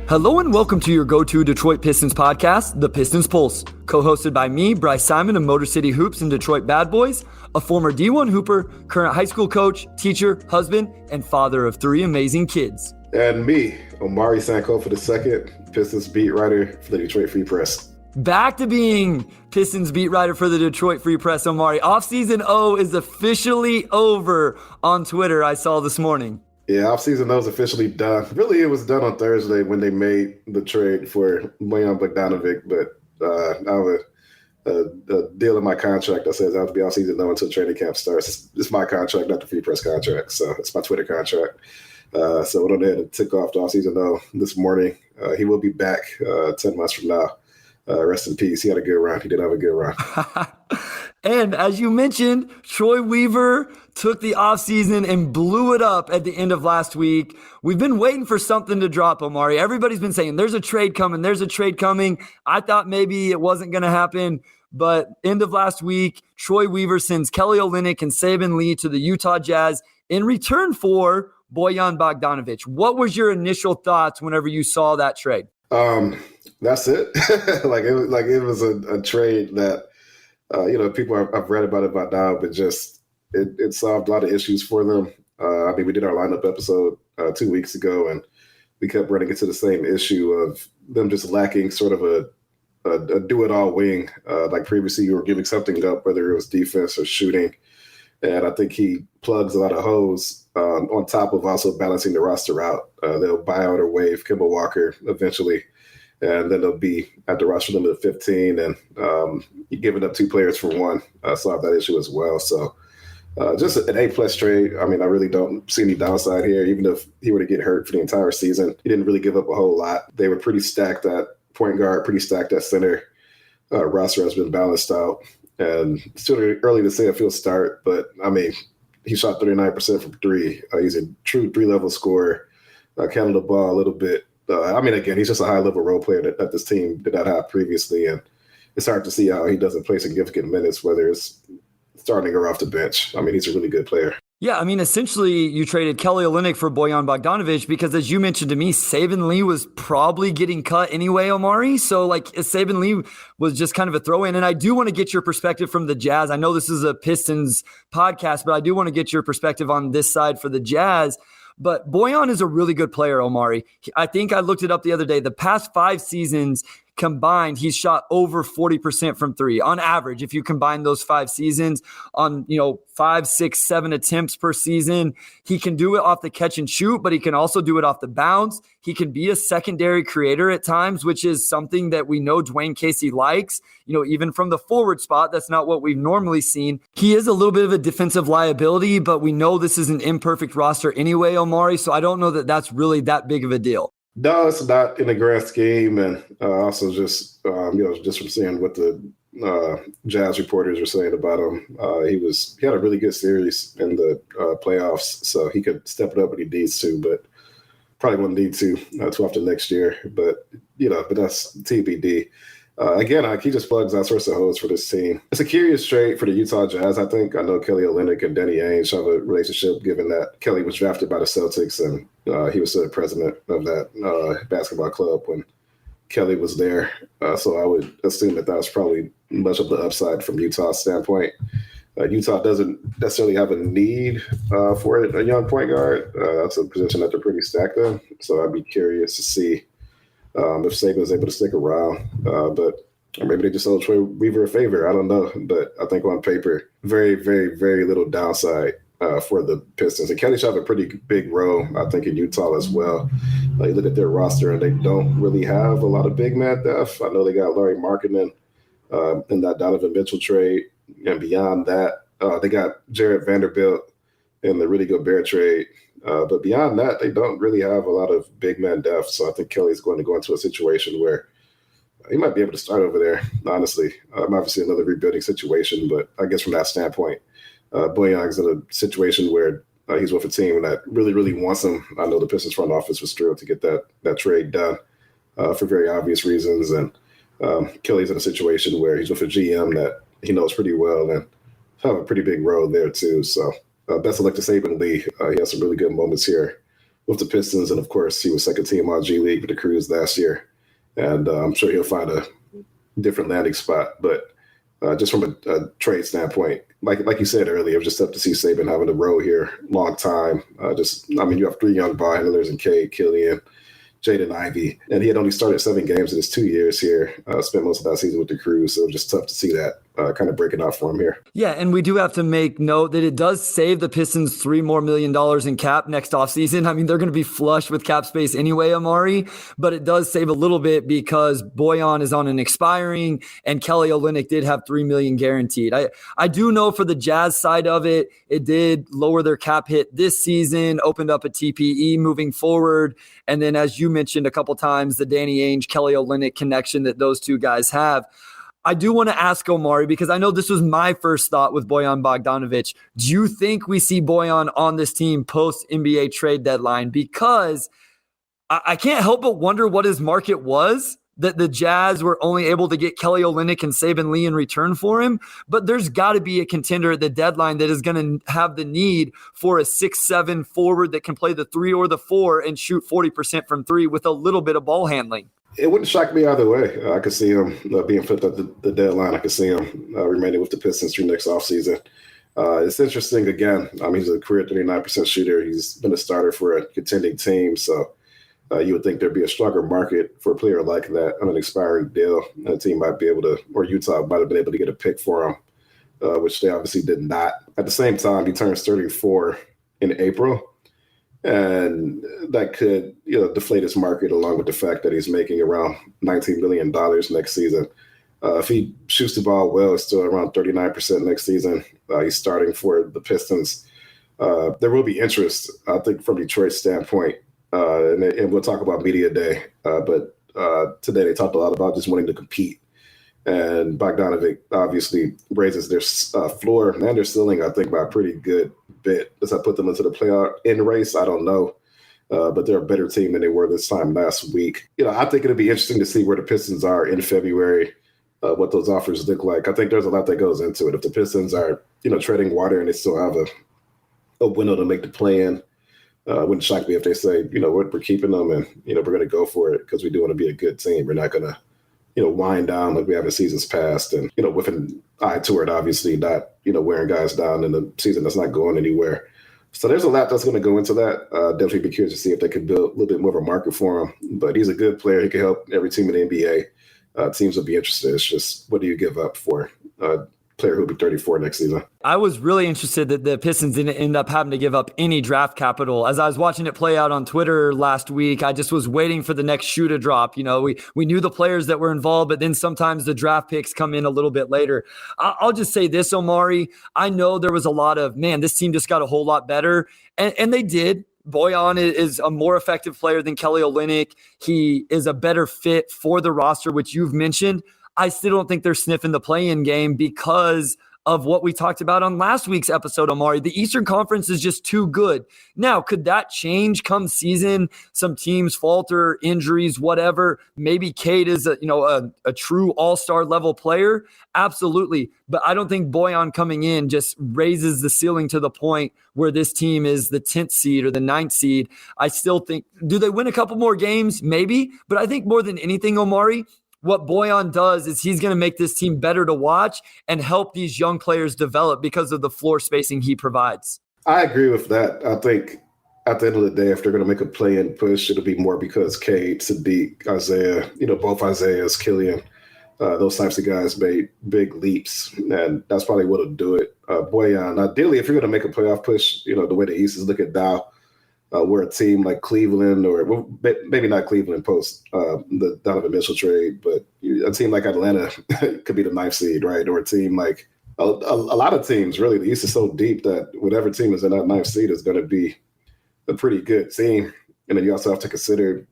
Hello and welcome to your go-to Detroit Pistons podcast, The Pistons Pulse, co-hosted by me, Bryce Simon of Motor City Hoops and Detroit Bad Boys, a former D1 Hooper, current high school coach, teacher, husband, and father of 3 amazing kids. And me, Omari Sankofa II, Pistons beat writer for the Detroit Free Press. Back to being Pistons beat writer for the Detroit Free Press, Omari. Offseason O is officially over on Twitter, I saw this morning. Yeah, offseason O is officially done. Really, it was done on Thursday when they made the trade for Bojan Bogdanovic, but I have a deal in my contract that says I have to be offseason O until training camp starts. It's my contract, not the Free Press contract, so it's my Twitter contract. So we went ahead and took off the offseason O this morning. He will be back 10 months from now. Rest in peace. He had a good run. He did have a good run. And as you mentioned, Troy Weaver took the offseason and blew it up at the end of last week. We've been waiting for something to drop, Omari. Everybody's been saying there's a trade coming. There's a trade coming. I thought maybe it wasn't going to happen. But end of last week, Troy Weaver sends Kelly Olynyk and Saben Lee to the Utah Jazz in return for Bojan Bogdanovic. What was your initial thoughts whenever you saw that trade? That's it. it was a trade that, people I've read about it by now, but just it solved a lot of issues for them. We did our lineup episode 2 weeks ago, and we kept running into the same issue of them just lacking sort of a do-it-all wing. Like previously, you were giving something up, whether it was defense or shooting. And I think he plugs a lot of holes on top of also balancing the roster out. They'll buy out or waive Kemba Walker eventually. And then they'll be at the roster limit of 15, and you're giving up 2 players for one. Solve that issue as well. So just an A-plus trade. I really don't see any downside here. Even if he were to get hurt for the entire season, he didn't really give up a whole lot. They were pretty stacked at point guard, pretty stacked at center. Roster has been balanced out. And it's still early to say if he'll start, but he shot 39% from 3. He's a true 3-level scorer. Handled the ball a little bit. Again, he's just a high-level role player that this team did not have previously, and it's hard to see how he doesn't play significant minutes, whether it's starting or off the bench. He's a really good player. Yeah, essentially you traded Kelly Olynyk for Bojan Bogdanovic because, as you mentioned to me, Saben Lee was probably getting cut anyway, Omari. So, Saben Lee was just kind of a throw-in. And I do want to get your perspective from the Jazz. I know this is a Pistons podcast, but I do want to get your perspective on this side for the Jazz. But Bojan is a really good player, Omari. I think I looked it up the other day. The past 5 seasons combined, he's shot over 40% from 3 on average. If you combine those 5 seasons on, 5, 6, 7 attempts per season, he can do it off the catch and shoot, but he can also do it off the bounce. He can be a secondary creator at times, which is something that we know Dwane Casey likes, even from the forward spot. That's not what we've normally seen. He is a little bit of a defensive liability, but we know this is an imperfect roster anyway, Omari. So I don't know that that's really that big of a deal. No, it's not in the grand scheme, and also just just from seeing what the Jazz reporters were saying about him, he had a really good series in the playoffs, so he could step it up when he needs to, but probably won't need to too often next year. But that's TBD. Again, he just plugs all sorts of holes for this team. It's a curious trade for the Utah Jazz, I think. I know Kelly Olynyk and Danny Ainge have a relationship, given that Kelly was drafted by the Celtics, and he was the president of that basketball club when Kelly was there. So I would assume that was probably much of the upside from Utah's standpoint. Utah doesn't necessarily have a need for a young point guard. That's a position that they're pretty stacked in. So I'd be curious to see if Saban is able to stick around. But maybe they just owe Troy Weaver a favor. I don't know. But I think on paper, very, very, very little downside for the Pistons. And Kelly should have a pretty big role, I think, in Utah as well. You look at their roster, and they don't really have a lot of big man depth. I know they got Larry Markkinen in that Donovan Mitchell trade. And beyond that, they got Jarrett Vanderbilt in the Rudy Gobert trade. But beyond that, they don't really have a lot of big man depth. So I think Kelly's going to go into a situation where he might be able to start over there, honestly. Obviously, another rebuilding situation. But I guess from that standpoint, Bojan's in a situation where he's with a team that really, really wants him. I know the Pistons front office was thrilled to get that trade done for very obvious reasons. And Kelly's in a situation where he's with a GM that he knows pretty well and have a pretty big role there too. So best of luck to Saben Lee. He has some really good moments here with the Pistons. And of course, he was second team on G League with the Crews last year. And I'm sure he'll find a different landing spot. But just from a trade standpoint, like you said earlier, it was just tough to see Saban having to row here long time. You have 3 young ball handlers in Cade, Killian, Jaden Ivey, and he had only started 7 games in his 2 years here, spent most of that season with the Crews, so it was just tough to see that kind of breaking out for him here. Yeah, and we do have to make note that it does save the Pistons $3 more million in cap next offseason. I mean, they're going to be flush with cap space anyway, Omari, but it does save a little bit because Bojan is on an expiring, and Kelly Olynyk did have $3 million guaranteed. I do know for the Jazz side of it, it did lower their cap hit this season, opened up a TPE moving forward, and then as you mentioned a couple times, the Danny Ainge, Kelly Olynyk connection that those two guys have. I do want to ask Omari, because I know this was my first thought with Bojan Bogdanovic. Do you think we see Bojan on this team post NBA trade deadline? Because I can't help but wonder what his market was, that the Jazz were only able to get Kelly Olynyk and Saben Lee in return for him. But there's got to be a contender at the deadline that is going to have the need for a 6'7" forward that can play the 3 or the 4 and shoot 40% from 3 with a little bit of ball handling. It wouldn't shock me either way. I could see him being flipped at the deadline. I could see him remaining with the Pistons through next offseason. It's interesting, again. He's a career 39% shooter. He's been a starter for a contending team. So you would think there'd be a stronger market for a player like that on an expiring deal. And a team might be able to, or Utah might have been able to get a pick for him, which they obviously did not. At the same time, he turns 34 in April. And that could, deflate his market, along with the fact that he's making around $19 million next season. If he shoots the ball well, it's still around 39% next season. He's starting for the Pistons. There will be interest, I think, from Detroit's standpoint. And we'll talk about media day. But today they talked a lot about just wanting to compete. And Bogdanovic obviously raises their floor and their ceiling, I think, by a pretty good bit. Does that put them into the playoff in race? I don't know. But they're a better team than they were this time last week. I think it'll be interesting to see where the Pistons are in February, what those offers look like. I think there's a lot that goes into it. If the Pistons are, treading water and they still have a window to make the play-in, wouldn't shock me if they say, we're keeping them and, we're going to go for it because we do want to be a good team. We're not going to wind down like we have in seasons past and, with an eye toward obviously not, wearing guys down in the season that's not going anywhere. So there's a lot that's going to go into that. Definitely be curious to see if they can build a little bit more of a market for him. But he's a good player. He can help every team in the NBA. Teams will be interested. It's just, what do you give up for a player who'll be 34 next season? I was really interested that the Pistons didn't end up having to give up any draft capital. As I was watching it play out on Twitter last week, I just was waiting for the next shoe to drop. We knew the players that were involved, but then sometimes the draft picks come in a little bit later. I'll just say this, Omari. I know there was a lot of, this team just got a whole lot better. And they did. Bojan is a more effective player than Kelly Olynyk. He is a better fit for the roster, which you've mentioned. I still don't think they're sniffing the play-in game because of what we talked about on last week's episode, Omari. The Eastern Conference is just too good. Now, could that change come season? Some teams falter, injuries, whatever. Maybe Cade is a true all-star level player. Absolutely. But I don't think Bojan coming in just raises the ceiling to the point where this team is the 10th seed or the 9th seed. I still think, do they win a couple more games? Maybe. But I think more than anything, Omari, what Bojan does is he's going to make this team better to watch and help these young players develop because of the floor spacing he provides. I agree with that. I think at the end of the day, if they're going to make a play-in push, it'll be more because Cade, Sadiq, Isaiah, both Isaiahs, Killian, those types of guys made big leaps, and that's probably what'll do it. Bojan, ideally, if you're going to make a playoff push, the way the East is looking now, we're a team like Cleveland, or maybe not Cleveland post the Donovan Mitchell trade, but a team like Atlanta could be the 9th seed, right? Or a team like a lot of teams, really. The East is so deep that whatever team is in that 9th seed is going to be a pretty good team. And then you also have to consider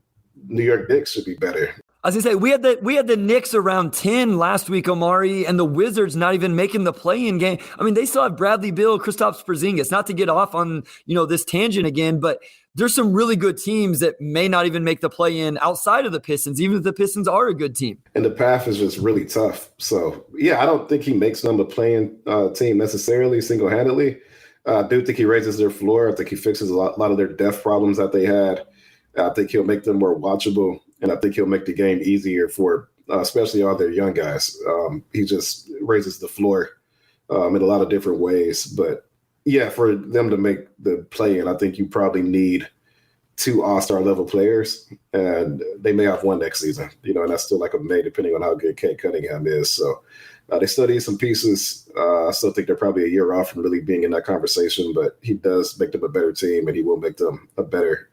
New York Knicks should be better. I was going to say, we had the Knicks around 10 last week, Omari, and the Wizards not even making the play-in game. They still have Bradley Beal, Kristaps Porzingis. Not to get off on, this tangent again, but there's some really good teams that may not even make the play-in outside of the Pistons, even if the Pistons are a good team. And the path is just really tough. So, yeah, I don't think he makes them a play-in team necessarily single-handedly, I do think he raises their floor. I think he fixes a lot of their depth problems that they had. I think he'll make them more watchable, and I think he'll make the game easier for especially all their young guys. He just raises the floor in a lot of different ways. But yeah, for them to make the play-in, I think you probably need 2 all-star level players, and they may have one next season, and that's still like a may, depending on how good Kate Cunningham is. So they still need some pieces. I still think they're probably a year off from really being in that conversation, but he does make them a better team, and he will make them a better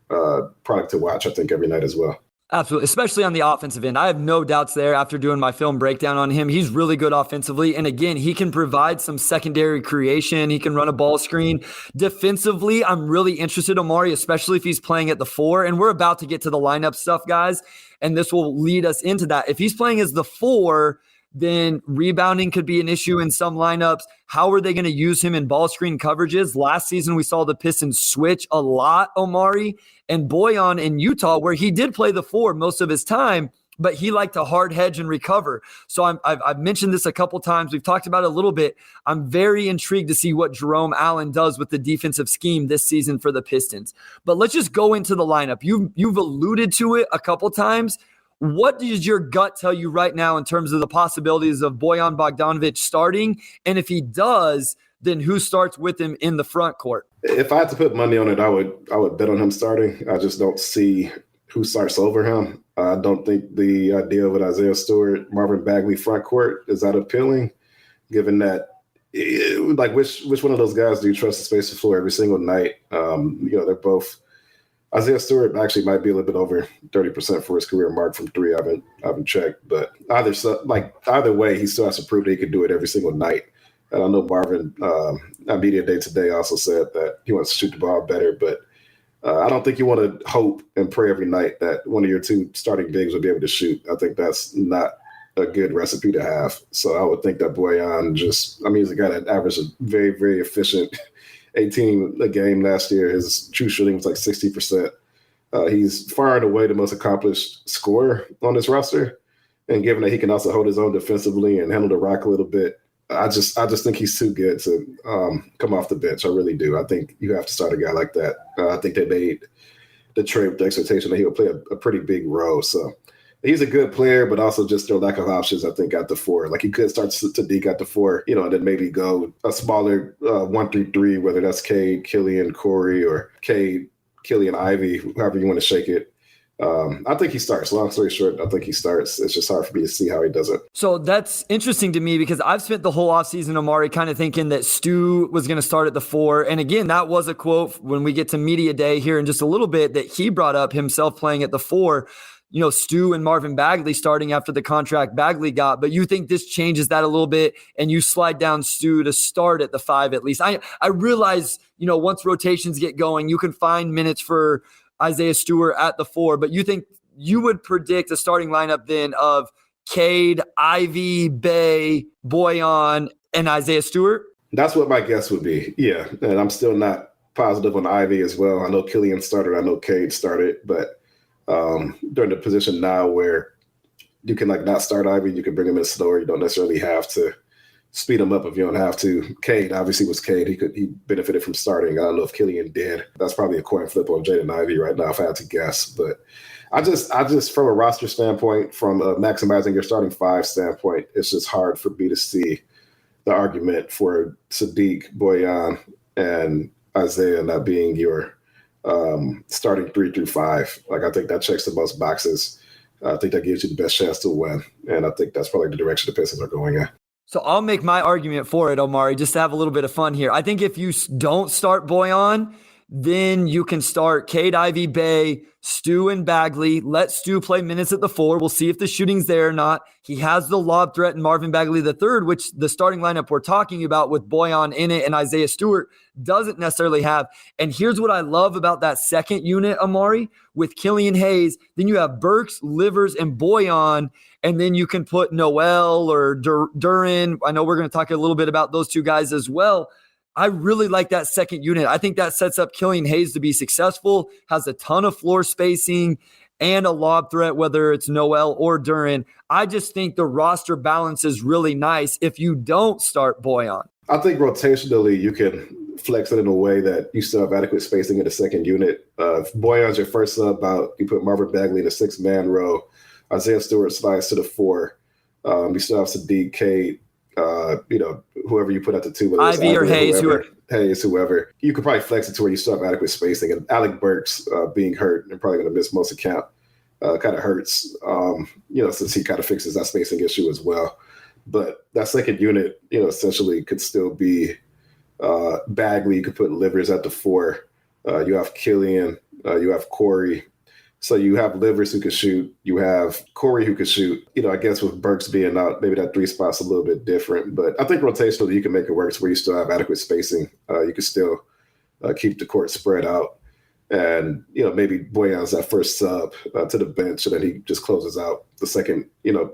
product to watch, I think, every night as well. Absolutely, especially on the offensive end. I have no doubts there after doing my film breakdown on him. He's really good offensively. And again, he can provide some secondary creation. He can run a ball screen. Defensively, I'm really interested in Omari, especially if he's playing at the 4. And we're about to get to the lineup stuff, guys. And this will lead us into that. If he's playing as the 4, then rebounding could be an issue in some lineups. How are they going to use him in ball screen coverages? Last season, we saw the Pistons switch a lot, Omari and Bojan in Utah, where he did play the 4 most of his time, but he liked to hard hedge and recover. So I've mentioned this a couple times. We've talked about it a little bit. I'm very intrigued to see what Jerome Allen does with the defensive scheme this season for the Pistons. But let's just go into the lineup. You've alluded to it a couple times. What does your gut tell you right now in terms of the possibilities of Bojan Bogdanovic starting? And if he does, then who starts with him in the front court? If I had to put money on it, I would bet on him starting. I just don't see who starts over him. I don't think the idea with Isaiah Stewart, Marvin Bagley front court is that appealing, given that which one of those guys do you trust to space the floor every single night? They're both. Isaiah Stewart actually might be a little bit over 30% for his career mark from 3. I haven't checked, but either way, he still has to prove that he could do it every single night. And I know Marvin, at Media Day today, also said that he wants to shoot the ball better, but I don't think you want to hope and pray every night that one of your 2 starting bigs will be able to shoot. I think that's not a good recipe to have. So I would think that Bojan he's a guy that averaged a very, very efficient 18 a game last year. His true shooting was like 60%. He's far and away the most accomplished scorer on this roster. And given that he can also hold his own defensively and handle the rock a little bit, I just think he's too good to come off the bench. I really do. I think you have to start a guy like that. I think they made the trade with the expectation that he will play a pretty big role. So he's a good player, but also just their lack of options, I think, at the 4. Like he could start Sadiq at the 4, and then maybe go a smaller 1-3-3, whether that's Cade, Killian, Corey, or Cade, Killian, Ivy, however you want to shake it. I think he starts. Long story short, I think he starts. It's just hard for me to see how he does it. So that's interesting to me because I've spent the whole offseason, Omari, kind of thinking that Stu was going to start at the 4. And again, that was a quote when we get to Media Day here in just a little bit that he brought up himself playing at the 4. Stu and Marvin Bagley starting after the contract Bagley got, but you think this changes that a little bit and you slide down Stu to start at the 5 at least. I realize, once rotations get going, you can find minutes for Isaiah Stewart at the 4, but you think you would predict a starting lineup then of Cade, Ivy, Bay, Bojan, and Isaiah Stewart? That's what my guess would be. Yeah. And I'm still not positive on Ivy as well. I know Killian started. I know Cade started, but during the position now where you can not start Ivy, you can bring him in slower. You don't necessarily have to speed him up if you don't have to. Cade obviously was Cade. He benefited from starting. I don't know if Killian did. That's probably a coin flip on Jaden Ivey right now if I had to guess. But I just from a roster standpoint, from a maximizing your starting 5 standpoint, it's just hard for me to see the argument for Sadiq, Bojan, and Isaiah not being your starting 3 through 5. I think that checks the most boxes. I think that gives you the best chance to win. And I think that's probably the direction the Pistons are going in. So I'll make my argument for it, Omari, just to have a little bit of fun here. I think if you don't start Bojan, then you can start Cade, Ivy, Bay, Stu, and Bagley. Let Stu play minutes at the 4. We'll see if the shooting's there or not. He has the lob threat in Marvin Bagley III, which the starting lineup we're talking about with Bojan in it and Isaiah Stewart doesn't necessarily have. And here's what I love about that second unit, Omari, with Killian Hayes. Then you have Burks, Livers, and Bojan. And then you can put Noel or Duran. I know we're going to talk a little bit about those 2 guys as well. I really like that second unit. I think that sets up Killian Hayes to be successful, has a ton of floor spacing and a lob threat, whether it's Noel or Duran. I just think the roster balance is really nice if you don't start Bojan. I think rotationally you can flex it in a way that you still have adequate spacing in the second unit. If Bojan's your first sub out, you put Marvin Bagley in the 6-man row. Isaiah Stewart slides to the 4. You still have Sadiq, Cade, whoever you put at the 2. Ivy or Hayes, whoever. You could probably flex it to where you still have adequate spacing. And Alec Burks being hurt and probably going to miss most of camp kind of hurts, since he kind of fixes that spacing issue as well. But that second unit, essentially could still be Bagley. You could put Livers at the 4. You have Killian. You have Corey. So you have Livers who can shoot. You have Corey who can shoot. I guess with Burks being out, maybe that 3 spot's a little bit different. But I think rotationally you can make it work where you still have adequate spacing. You can still keep the court spread out. And, maybe Bojan's that first sub to the bench, and then he just closes out the second,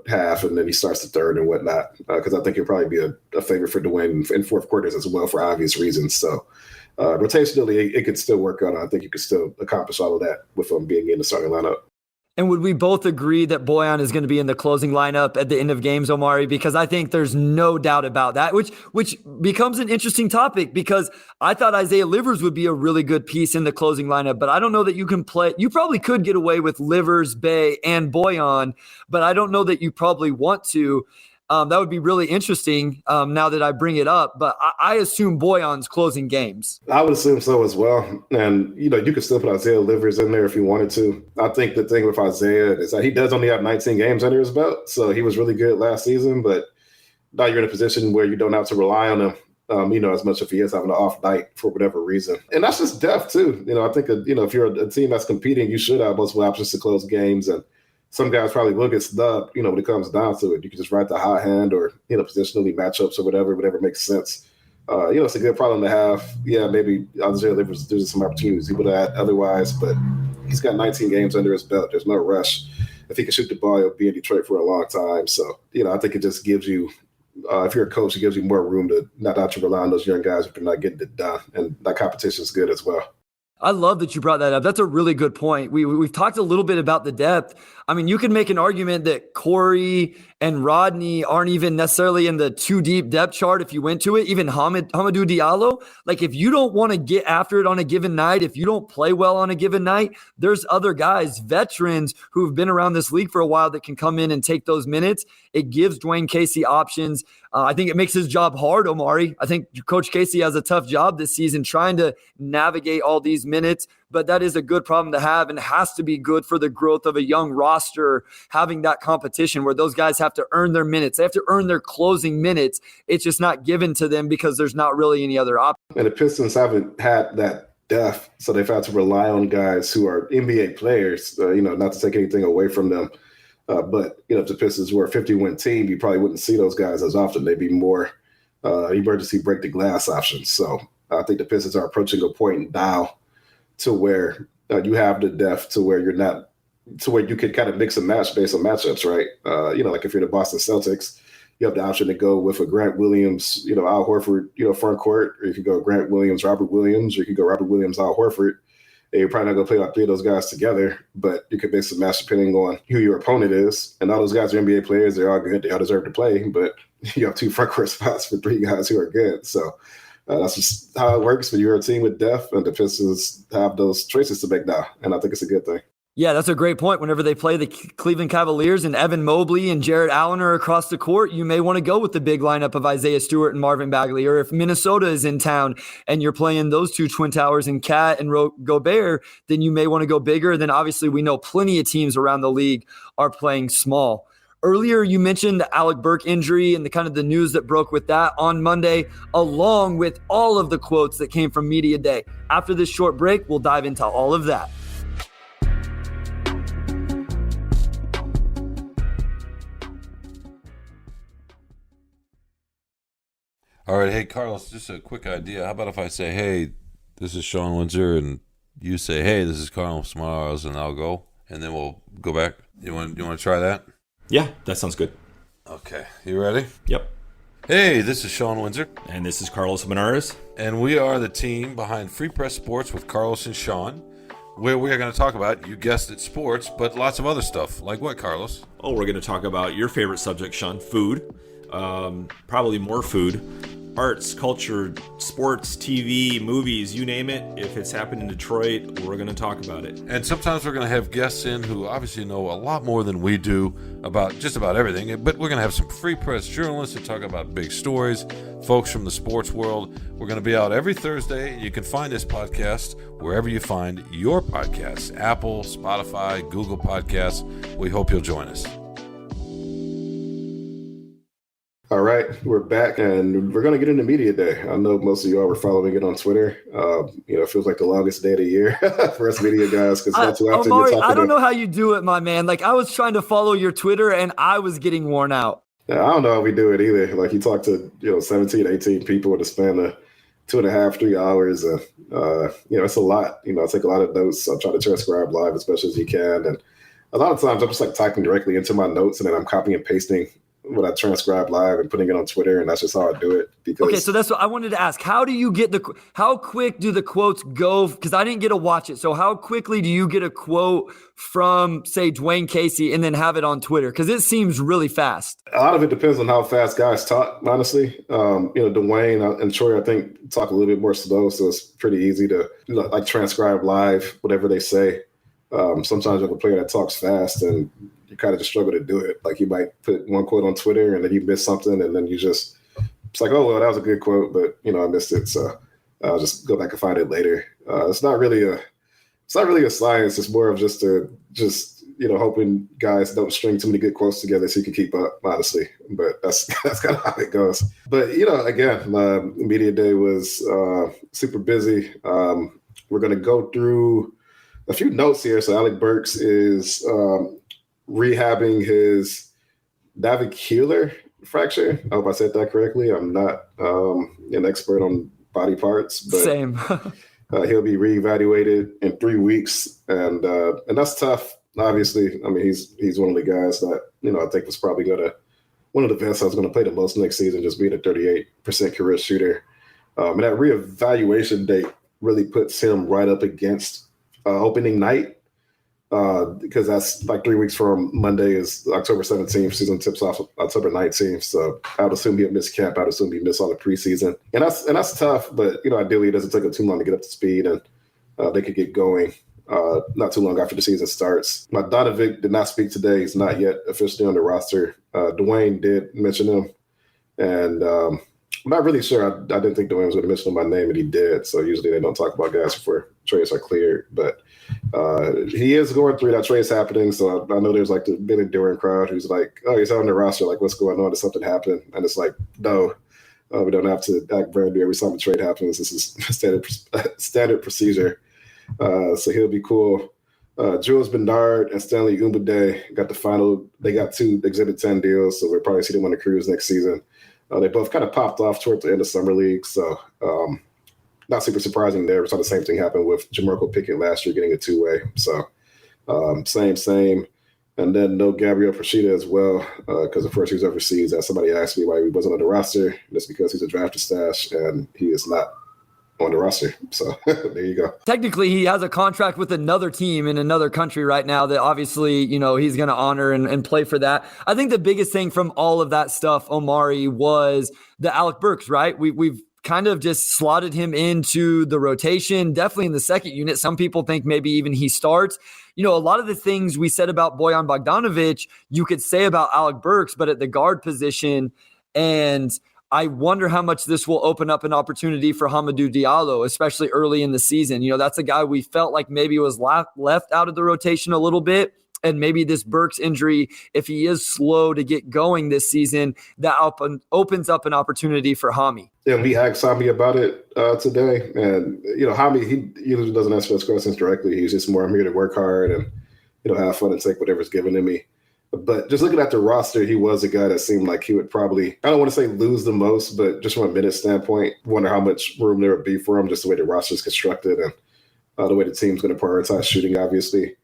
half, and then he starts the third and whatnot. Because I think he'll probably be a favorite for Dwane in fourth quarters as well for obvious reasons. So rotationally, it could still work out. I think you could still accomplish all of that with him being in the starting lineup. And would we both agree that Bojan is going to be in the closing lineup at the end of games, Omari? Because I think there's no doubt about that, which becomes an interesting topic because I thought Isaiah Livers would be a really good piece in the closing lineup, but I don't know that you can play. You probably could get away with Livers, Bay, and Bojan, but I don't know that you probably want to. That would be really interesting now that I bring it up, but I assume Bojan's closing games. I would assume so as well. And, you could still put Isaiah Livers in there if you wanted to. I think the thing with Isaiah is that he does only have 19 games under his belt. So he was really good last season, but now you're in a position where you don't have to rely on him, as much if he is having an off night for whatever reason. And that's just depth too. I think, if you're a team that's competing, you should have multiple options to close games. And some guys probably will get snubbed, when it comes down to it. You can just write the hot hand or, positionally matchups or whatever makes sense. It's a good problem to have. Yeah, maybe Isaiah Livers, there's some opportunities he would have had otherwise, but he's got 19 games under his belt. There's no rush. If he can shoot the ball, he'll be in Detroit for a long time. So, I think it just gives you, if you're a coach, it gives you more room to not have to rely on those young guys if they're not getting it done. And that competition is good as well. I love that you brought that up. That's a really good point. We've talked a little bit about the depth. I mean, you can make an argument that Corey and Rodney aren't even necessarily in the too deep depth chart if you went to it. Even Hamidou Diallo. Like, if you don't want to get after it on a given night, if you don't play well on a given night, there's other guys, veterans who've been around this league for a while that can come in and take those minutes. It gives Dwane Casey options. I think it makes his job hard, Omari. I think Coach Casey has a tough job this season trying to navigate all these minutes, but that is a good problem to have and has to be good for the growth of a young roster, having that competition where those guys have to earn their minutes. They have to earn their closing minutes. It's just not given to them because there's not really any other option. And the Pistons haven't had that depth, so they've had to rely on guys who are NBA players, not to take anything away from them. But, if the Pistons were a 50-win team, you probably wouldn't see those guys as often. They'd be more emergency break the glass options. So I think the Pistons are approaching a point now to where you have the depth to where you're not – to where you can kind of mix and match based on matchups, right? Like if you're the Boston Celtics, you have the option to go with a Grant Williams, Al Horford, front court, or you could go Grant Williams, Robert Williams, or you could go Robert Williams, Al Horford. And you're probably not going to play like 3 of those guys together, but you could mix and match depending on who your opponent is. And all those guys are NBA players. They're all good. They all deserve to play, but you have 2 front court spots for 3 guys who are good. So that's just how it works when you're a team with depth, and the Pistons have those choices to make now. And I think it's a good thing. Yeah, that's a great point. Whenever they play the Cleveland Cavaliers and Evan Mobley and Jarrett Allen are across the court, you may want to go with the big lineup of Isaiah Stewart and Marvin Bagley. Or if Minnesota is in town and you're playing those 2 Twin Towers and Cat and Gobert, then you may want to go bigger. Then obviously we know plenty of teams around the league are playing small. Earlier, you mentioned the Alec Burke injury and the kind of the news that broke with that on Monday, along with all of the quotes that came from Media Day. After this short break, we'll dive into all of that. All right, hey, Carlos, just a quick idea. How about if I say, hey, this is Sean Windsor, and you say, hey, this is Carlos Smaros, and I'll go, and then we'll go back. You want to try that? Yeah, that sounds good. Okay, you ready? Yep. Hey, this is Sean Windsor. And this is Carlos Benares. And we are the team behind Free Press Sports with Carlos and Sean, where we are going to talk about, you guessed it, sports, but lots of other stuff. Like what, Carlos? Oh, we're going to talk about your favorite subject, Sean, food. Probably more food. arts, culture, sports, TV, movies, you name it. If it's happened in Detroit, we're going to talk about it. And sometimes we're going to have guests in who obviously know a lot more than we do about just about everything. But we're going to have some free press journalists to talk about big stories, folks from the sports world. We're going to be out every Thursday. You can find this podcast wherever you find your podcasts, Apple, Spotify, Google Podcasts. We hope you'll join us. All right, we're back, and we're going to get into Media Day. I know most of y'all were following it on Twitter. It feels like the longest day of the year for us media guys, because not too often Omari, you're talking I don't know how you do it, my man. Like, I was trying to follow your Twitter, and I was getting worn out. Yeah, I don't know how we do it either. Like, you talk to 17, 18 people in the span of 2.5, 3 hours, and it's a lot. I take a lot of notes. I try to transcribe live as much as you can, and a lot of times I'm just like typing directly into my notes, and then I'm copying and pasting what I transcribe live and putting it on Twitter, and that's just how I do it. Okay, so that's what I wanted to ask. How do you get how quick do the quotes go? Because I didn't get to watch it. So how quickly do you get a quote from, say, Dwane Casey and then have it on Twitter? Because it seems really fast. A lot of it depends on how fast guys talk, honestly. Dwane and Troy, I think, talk a little bit more slow, so it's pretty easy to transcribe live whatever they say. Sometimes you have a player that talks fast and you kind of just struggle to do it. Like, you might put one quote on Twitter and then you miss something, and then it's like, oh, well, that was a good quote, but I missed it. So I'll just go back and find it later. It's not really a science. It's more of just hoping guys don't string too many good quotes together so you can keep up, honestly. But that's kind of how it goes. But, again, Media Day was super busy. We're going to go through a few notes here. So Alec Burks is rehabbing his navicular fracture. I hope I said that correctly. I'm not an expert on body parts, but same. He'll be reevaluated in 3 weeks, and that's tough. Obviously, I mean, he's one of the guys that I think was probably one of the best I was going to play the most next season, just being a 38% career shooter. And that reevaluation date really puts him right up against opening night. Because that's like 3 weeks from Monday is October 17th. Season tips off October 19th. So I would assume he'll miss camp. I would assume he'll miss all the preseason. And that's tough, but ideally it doesn't take him too long to get up to speed, and they could get going not too long after the season starts. Bogdanovic did not speak today. He's not yet officially on the roster. Dwane did mention him, and I'm not really sure. I didn't think Dwane was going to mention him by name, and he did. So usually they don't talk about guys before trades are cleared, but he is going through that trade's happening. So I know there's like the Billy Duran crowd who's like, oh, he's on the roster. Like, what's going on? Did something happen? And it's like, no, we don't have to act brand new every time a trade happens. This is standard procedure. So he'll be cool. Jules Bernard and Stanley Umbude got the final. They got 2 Exhibit 10 deals, so we'll probably see them on the cruise next season. They both kind of popped off toward the end of summer league, so not super surprising there. We saw the same thing happen with Jamarco Pickett last year getting a 2-way. So same. And then no Gabriel Procida as well, because of course he was overseas. As somebody asked me why he wasn't on the roster, that's because he's a drafted stash and he is not on the roster. So there you go. Technically, he has a contract with another team in another country right now that obviously, he's going to honor and play for that. I think the biggest thing from all of that stuff, Omari, was the Alec Burks, right? We've kind of just slotted him into the rotation, definitely in the second unit. Some people think maybe even he starts. A lot of the things we said about Bojan Bogdanovic, you could say about Alec Burks, but at the guard position. And I wonder how much this will open up an opportunity for Hamidou Diallo, especially early in the season. That's a guy we felt like maybe was left out of the rotation a little bit. And maybe this Burks injury, if he is slow to get going this season, that opens up an opportunity for Hami. Yeah, we asked Hami about it today. And, Hami, he usually doesn't answer those questions directly. He's just more, I'm here to work hard and, have fun and take whatever's given to me. But just looking at the roster, he was a guy that seemed like he would probably, I don't want to say lose the most, but just from a minute standpoint, wonder how much room there would be for him, just the way the roster is constructed and the way the team's going to prioritize shooting, obviously.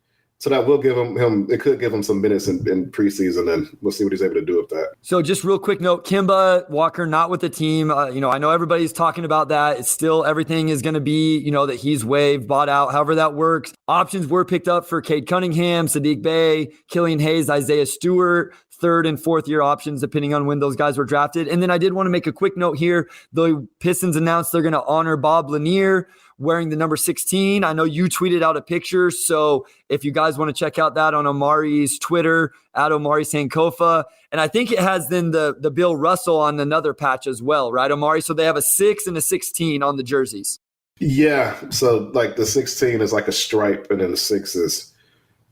So that will give him. It could give him some minutes in preseason, and we'll see what he's able to do with that. So just real quick note, Kemba Walker not with the team. I know everybody's talking about that. It's still everything is going to be, that he's waived, bought out, however that works. Options were picked up for Cade Cunningham, Sadiq Bey, Killian Hayes, Isaiah Stewart, third and fourth year options, depending on when those guys were drafted. And then I did want to make a quick note here. The Pistons announced they're going to honor Bob Lanier wearing the number 16. I know you tweeted out a picture. So if you guys want to check out that on Omari's Twitter, at Omari Sankofa. And I think it has then the Bill Russell on another patch as well, right, Omari? So they have a 6 and a 16 on the jerseys. Yeah. So like the 16 is like a stripe, and then the 6 is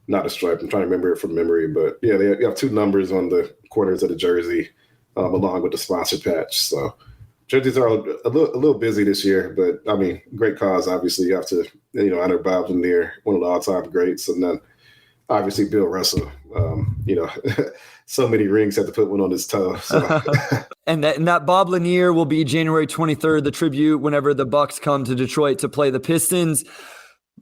not a stripe. I'm trying to remember it from memory, but yeah, you have 2 numbers on the corners of the jersey, along with the sponsor patch. So jerseys are a little busy this year, but I mean, great cause. Obviously, you have to honor Bob Lanier, one of the all-time greats, and then obviously Bill Russell. So many rings, had to put one on his toe. So. and that Bob Lanier will be January 23rd, the tribute, whenever the Bucks come to Detroit to play the Pistons.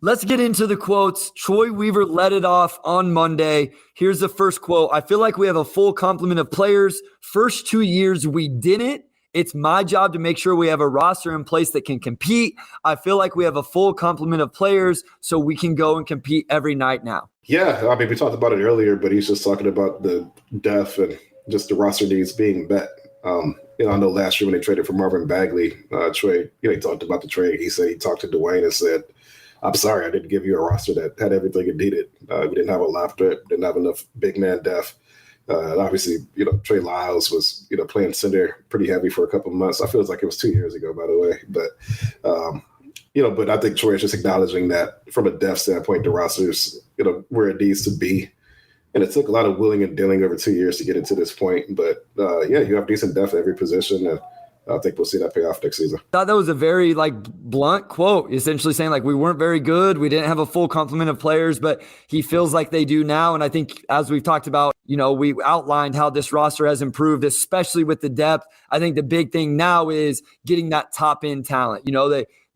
Let's get into the quotes. Troy Weaver led it off on Monday. Here's the first quote. I feel like we have a full complement of players. First 2 years, we didn't. It's my job to make sure we have a roster in place that can compete. I feel like we have a full complement of players so we can go and compete every night now. Yeah, I mean, we talked about it earlier, but he's just talking about the depth and just the roster needs being met. I know last year when they traded for Marvin Bagley, Troy, he talked about the trade. He said he talked to Dwane and said, I'm sorry, I didn't give you a roster that had everything it needed. We didn't have a lob threat, didn't have enough big man depth. Obviously, Trey Lyles was, playing center pretty heavy for a couple of months. I feel like it was 2 years ago, by the way. But, but I think Troy is just acknowledging that from a depth standpoint, the roster's, where it needs to be. And it took a lot of willing and dealing over 2 years to get into this point. But, you have decent depth at every position. And I think we'll see that pay off next season. I thought that was a very blunt quote, essentially saying we weren't very good. We didn't have a full complement of players, but he feels like they do now. And I think as we've talked about, we outlined how this roster has improved, especially with the depth. I think the big thing now is getting that top end talent.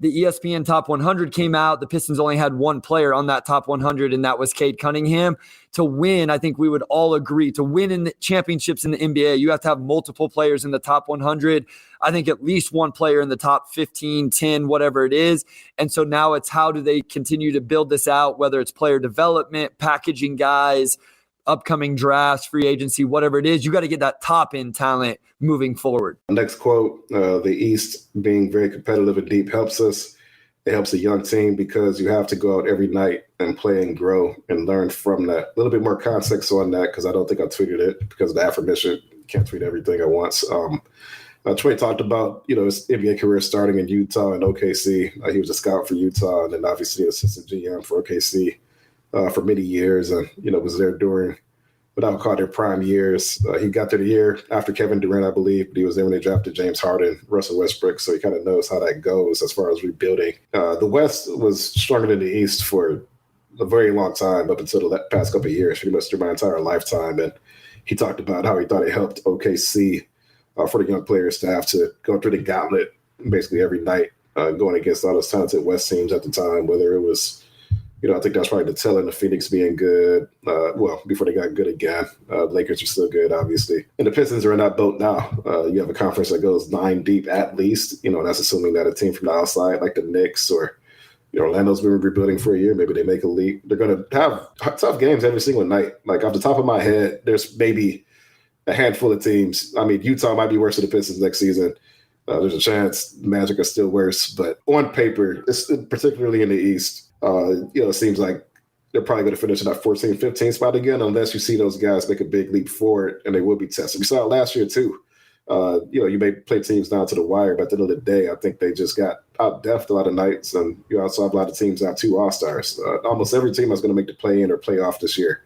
The ESPN Top 100 came out. The Pistons only had one player on that Top 100, and that was Cade Cunningham. To win, I think we would all agree, to win in the championships in the NBA, you have to have multiple players in the Top 100. I think at least one player in the top 15, 10, whatever it is. And so now it's how do they continue to build this out, whether it's player development, packaging guys, upcoming drafts, free agency, whatever it is. You got to get that top end talent moving forward. Next quote, the East being very competitive and deep helps us. It helps a young team because you have to go out every night and play and grow and learn from that. A little bit more context on that because I don't think I tweeted it because of the aforementioned. Can't tweet everything at once. Troy talked about, his NBA career starting in Utah and OKC. He was a scout for Utah and then obviously assistant GM for OKC for many years and, was there during what I would call their prime years. He got there the year after Kevin Durant, I believe, but he was there when they drafted James Harden, Russell Westbrook, so he kind of knows how that goes as far as rebuilding. The West was stronger than the East for a very long time, up until the past couple of years, pretty much through my entire lifetime. And he talked about how he thought it helped OKC for the young players to have to go through the gauntlet basically every night, going against all those talented West teams at the time, whether it was, I think that's probably the telling of Phoenix being good. Before they got good again. Lakers are still good, obviously. And the Pistons are in that boat now. You have a conference that goes 9 deep at least. That's assuming that a team from the outside, like the Knicks or Orlando's been rebuilding for a year. Maybe they make a leap. They're going to have tough games every single night. Like off the top of my head, there's maybe a handful of teams. I mean, Utah might be worse than the Pistons next season. There's a chance Magic are still worse. But on paper, particularly in the East, it seems like they're probably going to finish in that 14, 15 spot again, unless you see those guys make a big leap forward, and they will be tested. We saw it last year too. You may play teams down to the wire, but at the end of the day, I think they just got out-depth a lot of nights, and you also have a lot of teams out 2 All-Stars. Almost every team that's going to make the play-in or playoff this year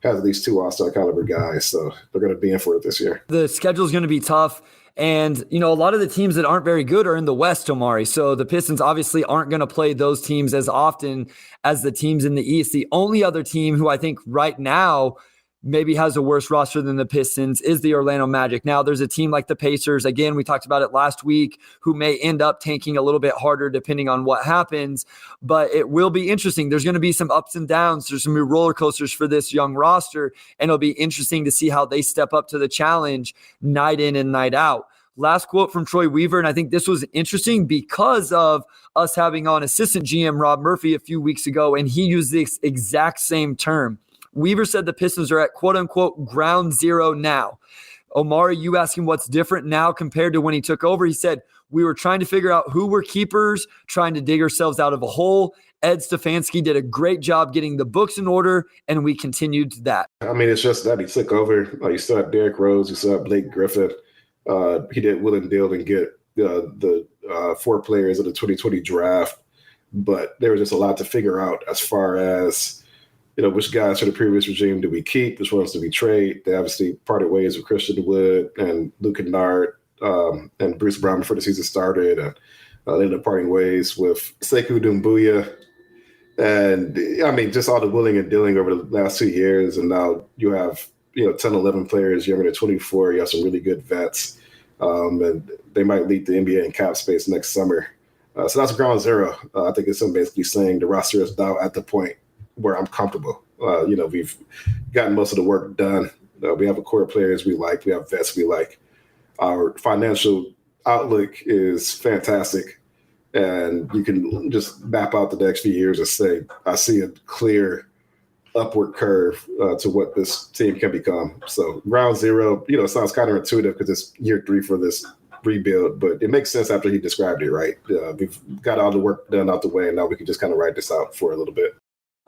has at least 2 All-Star caliber guys, so they're going to be in for it this year. The schedule is going to be tough. And, a lot of the teams that aren't very good are in the West, Omari. So the Pistons obviously aren't going to play those teams as often as the teams in the East. The only other team who I think right now maybe has a worse roster than the Pistons is the Orlando Magic. Now there's a team like the Pacers. Again, we talked about it last week, who may end up tanking a little bit harder depending on what happens, but it will be interesting. There's going to be some ups and downs. There's some roller coasters for this young roster, and it'll be interesting to see how they step up to the challenge night in and night out. Last quote from Troy Weaver, and I think this was interesting because of us having on assistant GM Rob Murphy a few weeks ago, and he used this exact same term. Weaver said the Pistons are at quote-unquote ground zero now. Omari, you asked him what's different now compared to when he took over. He said, we were trying to figure out who were keepers, trying to dig ourselves out of a hole. Ed Stefanski did a great job getting the books in order, and we continued that. I mean, it's just that he took over. You still have Derrick Rose. You still have Blake Griffin. He did will and deal and get the 4 players of the 2020 draft. But there was just a lot to figure out as far as, which guys from the previous regime do we keep, which ones do we trade. They obviously parted ways with Christian Wood and Luke Kennard and Bruce Brown before the season started. And they ended up parting ways with Sekou Doumbouya. And, I mean, just all the willing and dealing over the last 2 years. And now you have, 10, 11 players younger than 24. You have some really good vets. And they might lead the NBA in cap space next summer. So that's ground zero. I think it's basically saying the roster is now at the point where I'm comfortable. We've gotten most of the work done. We have a core of players we like. We have vets we like. Our financial outlook is fantastic. And you can just map out the next few years and say, I see a clear upward curve to what this team can become. So ground zero, it sounds counterintuitive because it's year 3 for this rebuild, but it makes sense after he described it, right? We've got all the work done out the way, and now we can just kind of write this out for a little bit.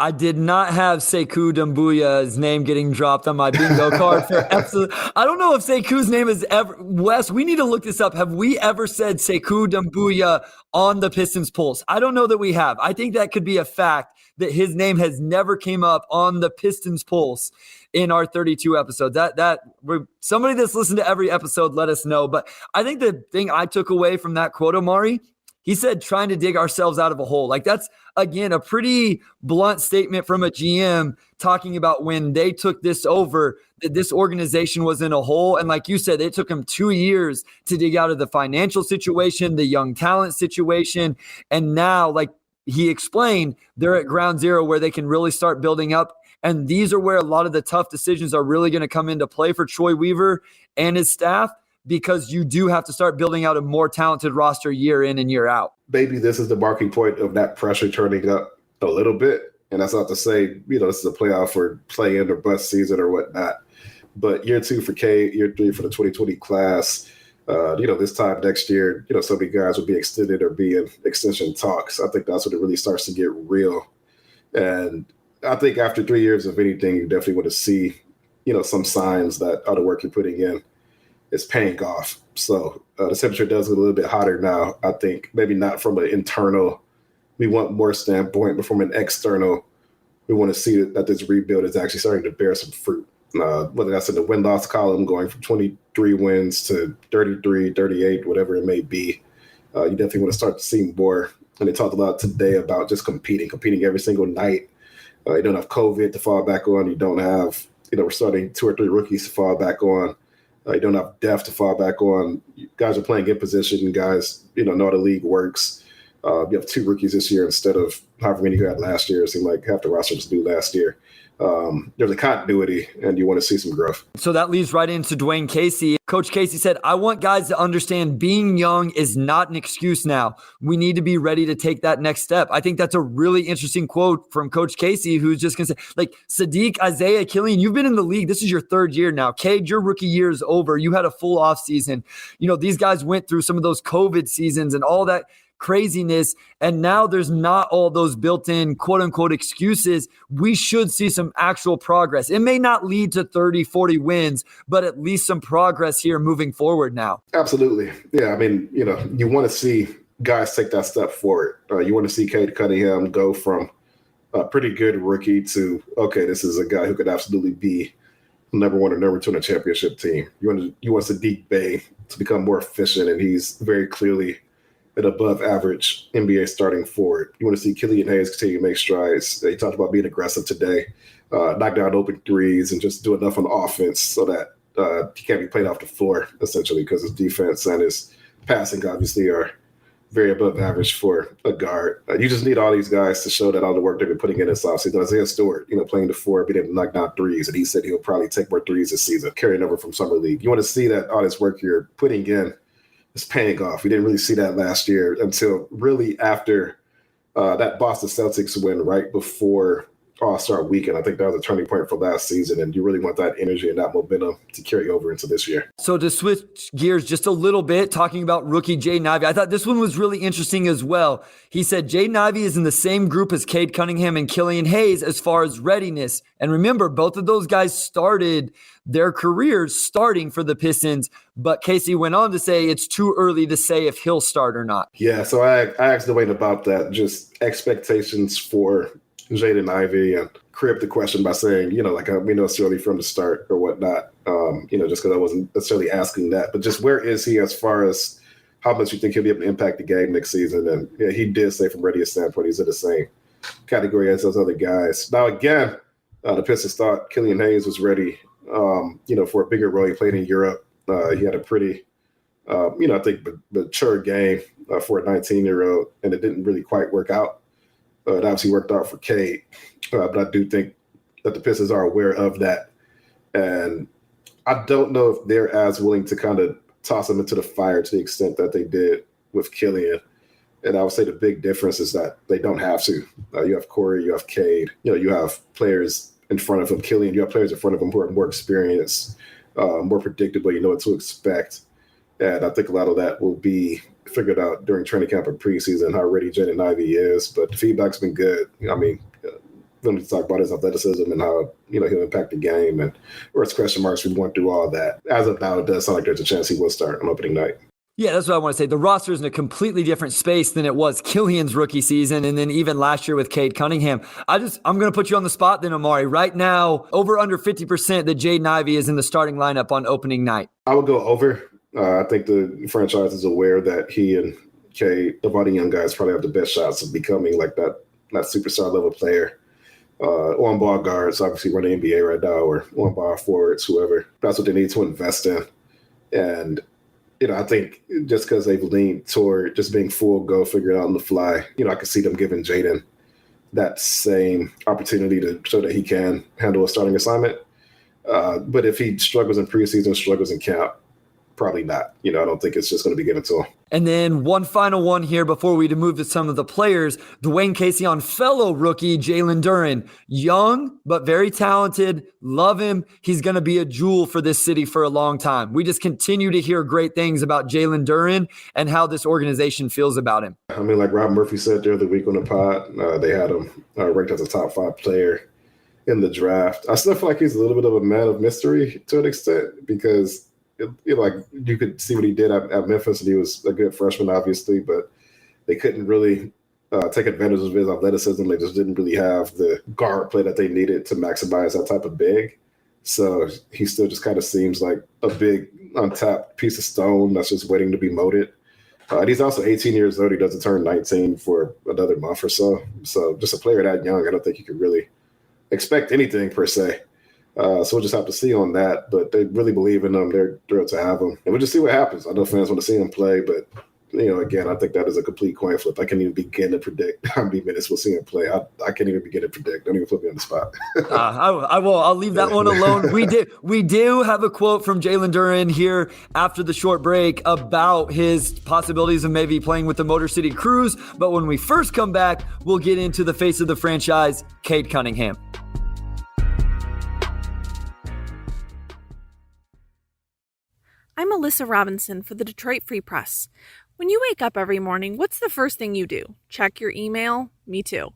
I did not have Sekou Doumbouya's name getting dropped on my bingo card for episode. I don't know if Sekou's name is ever. Wes, we need to look this up. Have we ever said Sekou Doumbouya on the Pistons Pulse? I don't know that we have. I think that could be a fact that his name has never came up on the Pistons Pulse in our 32 episodes. That somebody that's listened to every episode, let us know. But I think the thing I took away from that quote, Omari, he said trying to dig ourselves out of a hole. Like that's, again, a pretty blunt statement from a GM talking about when they took this over, that this organization was in a hole. And like you said, it took them 2 years to dig out of the financial situation, the young talent situation. And now, like he explained, they're at ground zero where they can really start building up. And these are where a lot of the tough decisions are really going to come into play for Troy Weaver and his staff, because you do have to start building out a more talented roster year in and year out. Maybe this is the marking point of that pressure turning up a little bit. And that's not to say, this is a playoff or play-in or bust season or whatnot. But year 2 for K, year 3 for the 2020 class, this time next year, so many guys will be extended or be in extension talks. I think that's when it really starts to get real. And I think after 3 years of anything, you definitely want to see, some signs that all the work you're putting in is paying off. So the temperature does get a little bit hotter now. I think maybe not from an internal, we want more standpoint, but from an external, we want to see that this rebuild is actually starting to bear some fruit. Whether that's in the win-loss column, going from 23 wins to 33, 38, whatever it may be, you definitely want to start to see more. And they talked a lot today about just competing every single night. You don't have COVID to fall back on. You don't have, we're starting 2 or 3 rookies to fall back on. You don't have depth to fall back on. Guys are playing in position. Guys, know how the league works. You have 2 rookies this year instead of however many you had last year. It seemed like half the roster was new last year. There's a continuity, and you want to see some growth. So that leads right into Dwane Casey. Coach Casey said, I want guys to understand being young is not an excuse now. We need to be ready to take that next step. I think that's a really interesting quote from Coach Casey, who's just going to say, like, Sadiq, Isaiah, Killian, you've been in the league. This is your 3rd year now. Cade, your rookie year is over. You had a full off season. These guys went through some of those COVID seasons and all that craziness, and now there's not all those built-in quote-unquote excuses. We should see some actual progress. It may not lead to 30, 40 wins, but at least some progress here moving forward now. Absolutely. Yeah, I mean, you want to see guys take that step forward. You want to see Cade Cunningham go from a pretty good rookie to, okay, this is a guy who could absolutely be number 1 or number 2 on a championship team. You want Sadiq Bey to become more efficient, and he's very clearly an above average NBA starting forward. You want to see Killian Hayes continue to make strides. He talked about being aggressive today. knock down open threes and just do enough on offense so that he can't be played off the floor, essentially, because his defense and his passing obviously are very above average for a guard. You just need all these guys to show that all the work they've been putting in this offseason. Isaiah Stewart, playing the four, being able to knock down threes, and he said he'll probably take more threes this season, carrying over from Summer League. You want to see that all this work you're putting in is paying off. We didn't really see that last year until really after that Boston Celtics win right before All-Star weekend. I think that was a turning point for last season, and you really want that energy and that momentum to carry over into this year. So to switch gears just a little bit, talking about rookie Jaden Ivey, I thought this one was really interesting as well. He said Jaden Ivey is in the same group as Cade Cunningham and Killian Hayes as far as readiness. And remember, both of those guys started their careers starting for the Pistons, but Casey went on to say it's too early to say if he'll start or not. Yeah, so I asked Dwayne about that, just expectations for Jaden Ivey, and cribbed the question by saying, we know it's early from the start or whatnot, just because I wasn't necessarily asking that. But just where is he as far as how much you think he'll be able to impact the game next season? And yeah, he did say from readiness standpoint, he's in the same category as those other guys. Now, again, the Pistons thought Killian Hayes was ready, for a bigger role. He played in Europe. He had a pretty, I think, mature game for a 19-year-old, and it didn't really quite work out. It obviously worked out for Cade, but I do think that the Pistons are aware of that. And I don't know if they're as willing to kind of toss him into the fire to the extent that they did with Killian. And I would say the big difference is that they don't have to. You have Corey, you have Cade, you have players in front of him. Killian, you have players in front of him who are more experienced, more predictable, you know what to expect. And I think a lot of that will be figured out during training camp and preseason, how ready Jaden Ivey is. But the feedback's been good. I mean, we need to talk about his athleticism and how, he'll impact the game. And where it's question marks, we went through all that. As of now, it does sound like there's a chance he will start on opening night. Yeah, that's what I want to say. The roster is in a completely different space than it was Killian's rookie season, and then even last year with Cade Cunningham. I'm going to put you on the spot then, Omari. Right now, over under 50% that Jaden Ivey is in the starting lineup on opening night. I would go over. I think the franchise is aware that he and Cade, the body young guys, probably have the best shots of becoming like that superstar level player. On-ball guards, obviously run the NBA right now, or on-ball forwards, whoever. That's what they need to invest in. And, I think just because they've leaned toward just being full go, figure it out on the fly, I could see them giving Jaden that same opportunity to show that he can handle a starting assignment. But if he struggles in preseason, struggles in camp, probably not. I don't think it's just going to be given to him. And then one final one here before we move to some of the players. Dwane Casey on fellow rookie Jalen Duren. Young, but very talented. Love him. He's going to be a jewel for this city for a long time. We just continue to hear great things about Jalen Duren and how this organization feels about him. I mean, like Rob Murphy said the other week on the pod, they had him ranked as a top 5 player in the draft. I still feel like he's a little bit of a man of mystery to an extent, because you could see what he did at Memphis, and he was a good freshman, obviously, but they couldn't really take advantage of his athleticism. They just didn't really have the guard play that they needed to maximize that type of big. So he still just kind of seems like a big untapped piece of stone that's just waiting to be molded. And he's also 18 years old. He doesn't turn 19 for another month or so. So just a player that young, I don't think you could really expect anything per se. So we'll just have to see on that. But they really believe in him. They're thrilled to have him. And we'll just see what happens. I know fans want to see him play, but, again, I think that is a complete coin flip. I can't even begin to predict how many minutes we'll see him play. I can't even begin to predict. Don't even put me on the spot. I will. I'll leave that one alone. We do have a quote from Jalen Duren here after the short break about his possibilities of maybe playing with the Motor City Cruise. But when we first come back, we'll get into the face of the franchise, Cade Cunningham. I'm Alyssa Robinson for the Detroit Free Press. When you wake up every morning, what's the first thing you do? Check your email? Me too.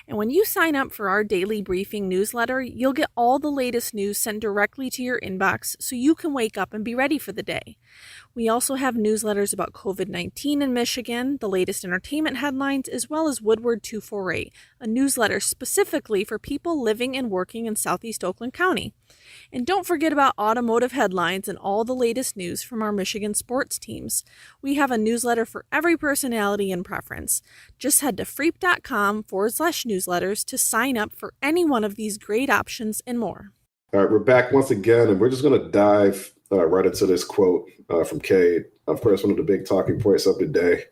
And when you sign up for our daily briefing newsletter, you'll get all the latest news sent directly to your inbox so you can wake up and be ready for the day. We also have newsletters about COVID-19 in Michigan, the latest entertainment headlines, as well as Woodward 248, a newsletter specifically for people living and working in Southeast Oakland County. And don't forget about automotive headlines and all the latest news from our Michigan sports teams. We have a newsletter for every personality and preference. Just head to freep.com dwanecancer.com/newsletters to sign up for any one of these great options and more. All right, we're back once again, and we're just going to dive right into this quote from Cade. Of course, one of the big talking points of the day,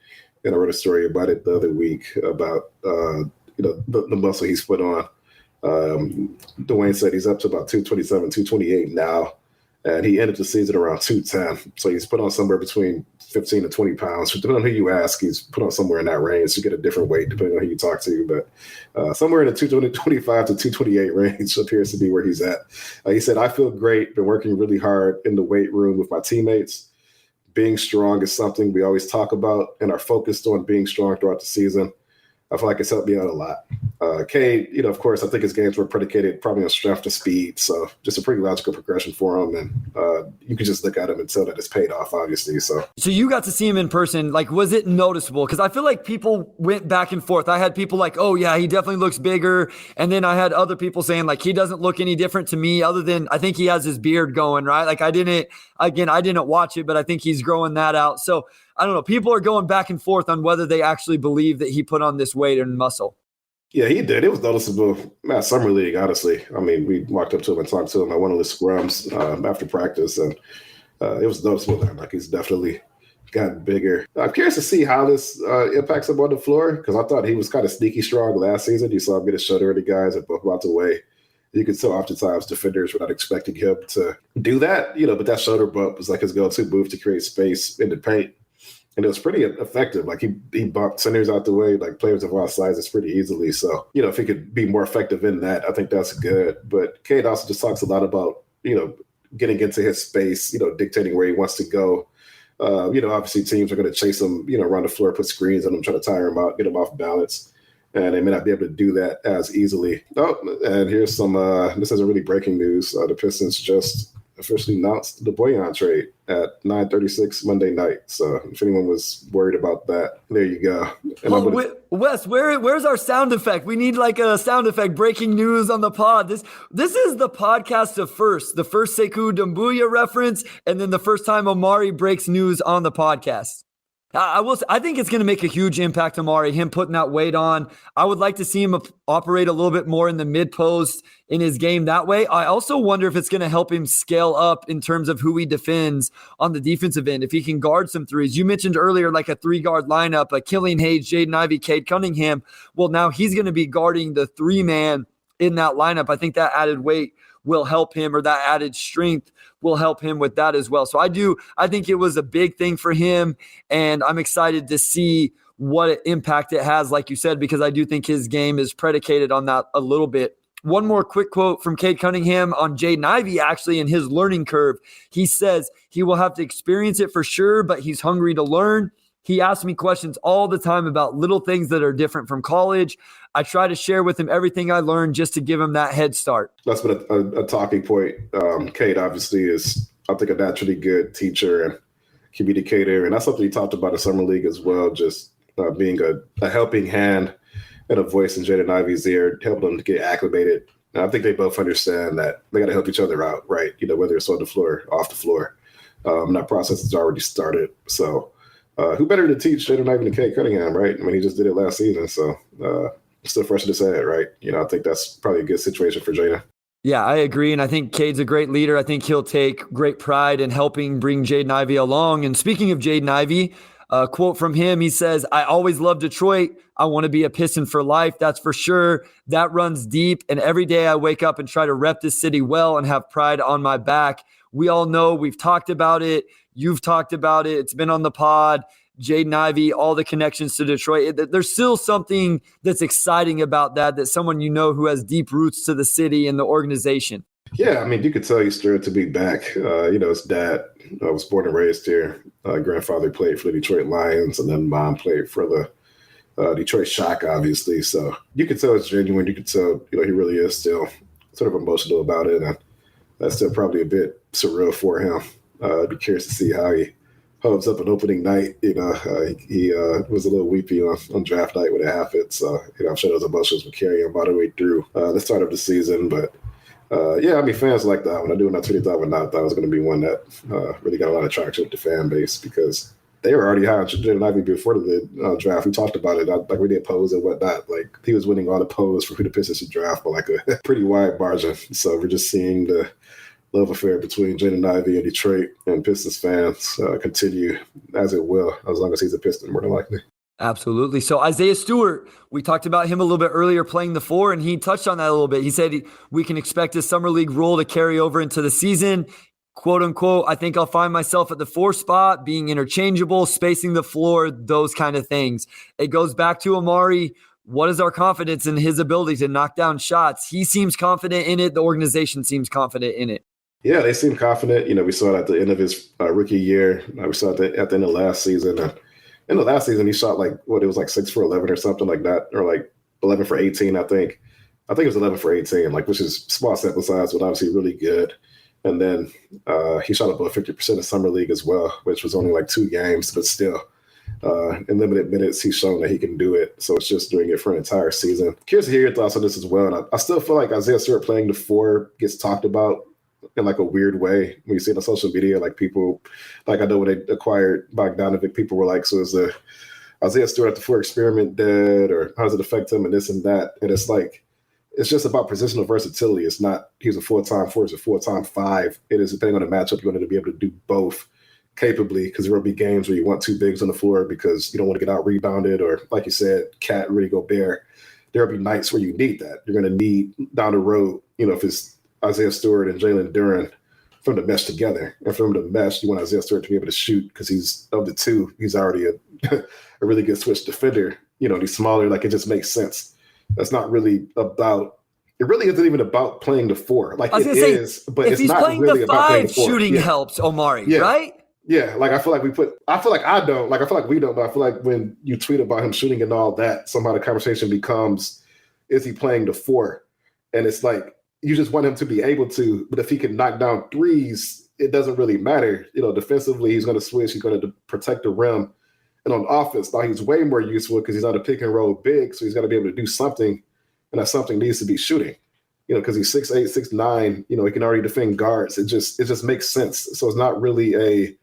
and I wrote a story about it the other week about the muscle he's put on. Dwane said he's up to about 227, 228 now, and he ended the season around 210. So he's put on somewhere between 15 to 20 pounds. Depending on who you ask, he's put on somewhere in that range. You get a different weight depending on who you talk to, but somewhere in the 225 to 228 range appears to be where he's at. He said, "I feel great, been working really hard in the weight room with my teammates. Being strong is something we always talk about and are focused on being strong throughout the season. I feel like it's helped me out a lot." Cade, of course, I think his games were predicated probably on strength to speed. So just a pretty logical progression for him. And you can just look at him and tell that it's paid off, obviously. So you got to see him in person. Like, was it noticeable? Because I feel like people went back and forth. I had people like, oh, yeah, he definitely looks bigger. And then I had other people saying, like, he doesn't look any different to me other than I think he has his beard going, right? Like, I didn't watch it, but I think he's growing that out. So I don't know. People are going back and forth on whether they actually believe that he put on this weight and muscle. Yeah, he did. It was noticeable at Summer League, honestly. I mean, we walked up to him and talked to him at one of the scrums after practice, and it was noticeable then. Like, he's definitely gotten bigger. I'm curious to see how this impacts him on the floor, because I thought he was kind of sneaky strong last season. You saw him get his shoulder into guys and both out the way. You could tell oftentimes defenders were not expecting him to do that, but that shoulder bump was like his go-to move to create space in the paint. And it was pretty effective. Like, he bumped centers out the way, like players of all sizes pretty easily. So, if he could be more effective in that, I think that's good. But Cade also just talks a lot about, getting into his space, dictating where he wants to go. Obviously teams are going to chase him, around the floor, put screens on him, try to tire him out, get him off balance. And they may not be able to do that as easily. Oh, and here's some, this isn't really breaking news. The Pistons just officially announced the Bojan trade at 9:36 Monday night. So if anyone was worried about that, there you go. And Wes, where's our sound effect? We need like a sound effect. Breaking news on the pod. This is the podcast of first. The first Sekou Doumbouya reference, and then the first time Omari breaks news on the podcast. I think it's going to make a huge impact, Omari, him putting that weight on. I would like to see him operate a little bit more in the mid-post in his game that way. I also wonder if it's going to help him scale up in terms of who he defends on the defensive end, if he can guard some threes. You mentioned earlier like a three-guard lineup, Killian Hayes, Jaden Ivey, Cade Cunningham. Well, now he's going to be guarding the three-man in that lineup. I think that added weight will help him, or that added strength will help him with that as well. So I think it was a big thing for him, and I'm excited to see what impact it has, like you said, because I do think his game is predicated on that a little bit. One more quick quote from Cade Cunningham on Jaden Ivey, actually, in his learning curve. He says he will have to experience it for sure, but he's hungry to learn. He asks me questions all the time about little things that are different from college. I try to share with him everything I learned just to give him that head start. That's been a talking point. Cade obviously is, I think, a naturally good teacher and communicator. And that's something he talked about in Summer League as well, just being a helping hand and a voice in Jaden Ivey's ear, helping them to get acclimated. And I think they both understand that they got to help each other out, right? Whether it's on the floor, off the floor. And that process has already started. So who better to teach Jaden Ivey than Cade Cunningham, right? I mean, he just did it last season. So still fresh in his head, right? I think that's probably a good situation for Jaden. Yeah, I agree. And I think Cade's a great leader. I think he'll take great pride in helping bring Jaden Ivey along. And speaking of Jaden Ivey, a quote from him, he says, "I always loved Detroit. I want to be a Piston for life. That's for sure. That runs deep. And every day I wake up and try to rep this city well and have pride on my back." We all know, we've talked about it. You've talked about it. It's been on the pod. Jaden Ivey, all the connections to Detroit. There's still something that's exciting about that someone who has deep roots to the city and the organization. Yeah, I mean, you could tell he's thrilled to be back. His dad was born and raised here. Grandfather played for the Detroit Lions, and then mom played for the Detroit Shock, obviously. So you could tell it's genuine. You could tell, he really is still sort of emotional about it. And that's still probably a bit surreal for him. I'd be curious to see how he holds up on opening night. He was a little weepy on draft night when it happened. So, I'm sure those emotions will carry him all the way through the start of the season. But, fans like that one. I do not really thought it was going to be one that really got a lot of traction with the fan base, because they were already high on Jaden Ivey before the draft. We talked about it. Like we did polls and whatnot. Like he was winning all the polls for who the Pistons should draft by like a pretty wide margin. So we're just seeing the love affair between Jaden Ivey and Detroit and Pistons fans continue as it will, as long as he's a Piston, more than likely. Absolutely. So Isaiah Stewart, we talked about him a little bit earlier playing the 4, and he touched on that a little bit. He said we can expect his summer league role to carry over into the season. Quote unquote, I think I'll find myself at the 4 spot, being interchangeable, spacing the floor, those kind of things. It goes back to Omari. What is our confidence in his ability to knock down shots? He seems confident in it. The organization seems confident in it. Yeah, they seem confident. You know, we saw it at the end of his rookie year. We saw it at the end of last season. In the last season, he shot like, it was like 6 for 11 or something like that, or like 11 for 18, I think. I think it was 11 for 18, like, which is small sample size, but obviously really good. And then he shot above 50% in summer league as well, which was only like 2 games, but still. In limited minutes, he's shown that he can do it. So it's just doing it for an entire season. Curious to hear your thoughts on this as well. And I still feel like Isaiah Stewart playing the 4 gets talked about in like a weird way when you see it on social media. Like people, like I know when they acquired Bogdanovic, people were like, so is the Isaiah Stewart at the 4 experiment dead, or how does it affect him and this and that? And it's like, it's just about positional versatility. It's not he's a full-time 4, he's a full-time 5. It is depending on the matchup, you want him to be able to do both capably, because there will be games where you want 2 bigs on the floor because you don't want to get out rebounded, or like you said, Cat, Rudy Gobert. There will be nights where you need that. You're going to need down the road, you know, if it's Isaiah Stewart and Jalen Duren from the mesh together. And from the mesh, you want Isaiah Stewart to be able to shoot, because he's, of the 2, he's already a really good switch defender. You know, he's smaller, like it just makes sense. That's not really about, it really isn't even about playing the 4. Like it is, but it's not really about playing the 4. If he's playing the 5, shooting helps Omari, right? Yeah, like I feel like we don't, but I feel like when you tweet about him shooting and all that, somehow the conversation becomes, is he playing the 4? And it's like, you just want him to be able to, but if he can knock down threes, it doesn't really matter. You know, defensively, he's going to switch, he's going to protect the rim. And on offense, now he's way more useful because he's not a pick and roll big, so he's got to be able to do something, and that something needs to be shooting. You know, because he's 6'8", 6'9", you know, he can already defend guards. It just makes sense. So it's not really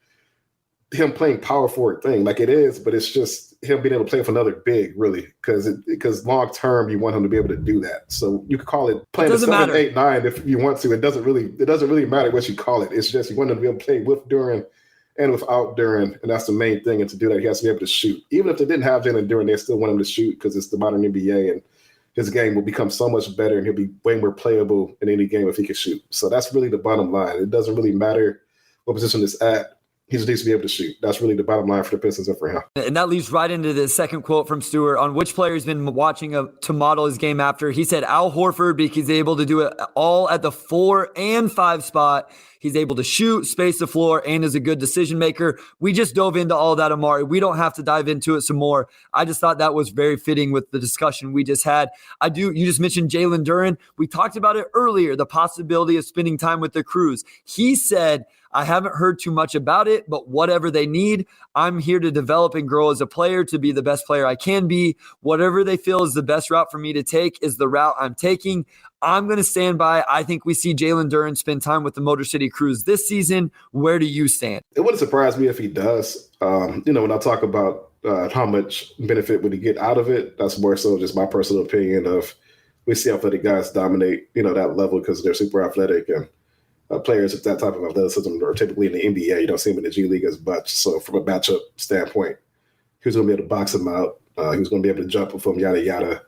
him playing power forward thing. Like it is, but it's just him being able to play with another big, really, because long term you want him to be able to do that. So you could call it playing a 7, 8, 9 if you want to. It doesn't really matter what you call it. It's just you want him to be able to play with Duren and without Duren, and that's the main thing. And to do that, he has to be able to shoot. Even if they didn't have Jalen Duren, they still want him to shoot because it's the modern NBA, and his game will become so much better, and he'll be way more playable in any game if he can shoot. So that's really the bottom line. It doesn't really matter what position it's at. He just needs to be able to shoot. That's really the bottom line for the Pistons and for him. And that leads right into the second quote from Stewart on which player he's been watching to model his game after. He said Al Horford, because he's able to do it all at the 4 and 5 spot. He's able to shoot, space the floor, and is a good decision maker. We just dove into all that, Omari. We don't have to dive into it some more. I just thought that was very fitting with the discussion we just had. You just mentioned Jalen Duren. We talked about it earlier, the possibility of spending time with the Crews. He said, I haven't heard too much about it, but whatever they need, I'm here to develop and grow as a player to be the best player I can be. Whatever they feel is the best route for me to take is the route I'm taking. I'm going to stand by. I think we see Jalen Duren spend time with the Motor City Crews this season. Where do you stand? It wouldn't surprise me if he does. You know, when I talk about how much benefit would he get out of it, that's more so just my personal opinion of we see athletic guys dominate, you know, that level because they're super athletic, and players with that type of athleticism are typically in the NBA. You don't see them in the G League as much. So from a matchup standpoint, he was going to be able to box him out. He was going to be able to jump with him, yada, yada.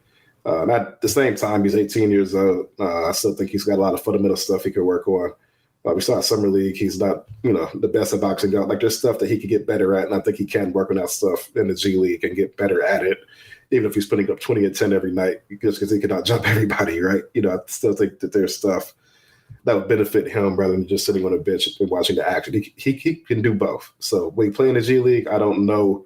At the same time, he's 18 years old. I still think he's got a lot of fundamental stuff he could work on. We saw at Summer League, he's not, you know, the best at boxing out. Like there's stuff that he could get better at, and I think he can work on that stuff in the G League and get better at it, even if he's putting up 20 and 10 every night, just because he cannot jump everybody, right? You know, I still think that there's stuff that would benefit him rather than just sitting on a bench and watching the action. He can do both. So when he play in the G League, I don't know.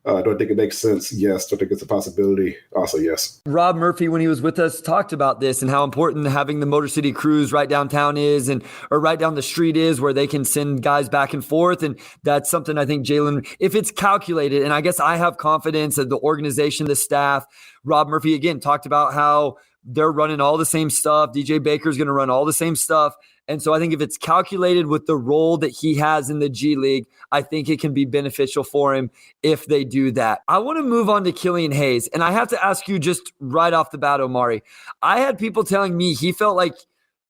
Do I think it makes sense? Yes. Do I think it's a possibility? Also, yes. Rob Murphy, when he was with us, talked about this and how important having the Motor City Crews right downtown is, or right down the street is, where they can send guys back and forth. And that's something I think Jalen, if it's calculated, and I guess I have confidence that the organization, the staff, Rob Murphy, again, talked about how they're running all the same stuff. DJ Baker's going to run all the same stuff. And so I think if it's calculated with the role that he has in the G League, I think it can be beneficial for him if they do that. I want to move on to Killian Hayes. And I have to ask you just right off the bat, Omari. I had people telling me he felt like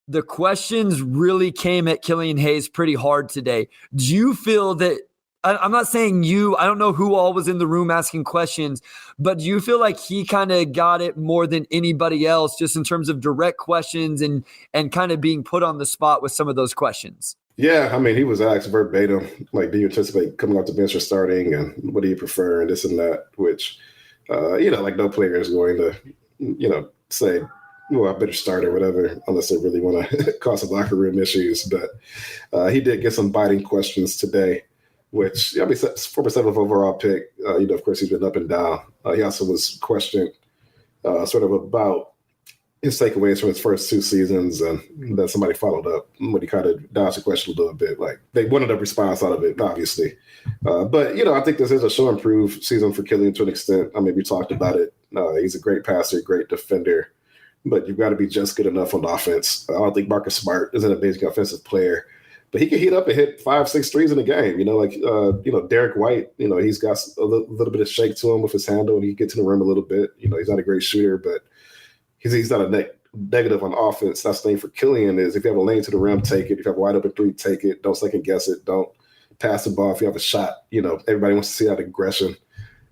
the questions really came at Killian Hayes pretty hard today. Do you feel that, I'm not saying you, I don't know who all was in the room asking questions, but do you feel like he kind of got it more than anybody else just in terms of direct questions and kind of being put on the spot with some of those questions? Yeah, I mean, he was asked verbatim, like, do you anticipate coming off the bench or starting, and what do you prefer, and this and that, which, like no player is going to, say, well, I better start or whatever, unless they really want to cause some locker room issues. But he did get some biting questions today, which, former 7th overall pick, of course, he's been up and down. He also was questioned sort of about his takeaways from his first 2 seasons, and then somebody followed up when he kind of dodged the question a little bit. Like, they wanted a response out of it, obviously. But I think this is a show improved season for Killian to an extent. I mean, we talked about it. He's a great passer, great defender, but you've got to be just good enough on offense. I don't think Marcus Smart is an amazing offensive player, but he can heat up and hit 5-6 threes in a game. Derek White, he's got a little bit of shake to him with his handle, and he gets in the rim a little bit. He's not a great shooter, but he's not a negative on offense. That's the thing for Killian is if you have a lane to the rim, take it. If you have a wide open 3, take it. Don't second guess it. Don't pass the ball. If you have a shot, everybody wants to see that aggression.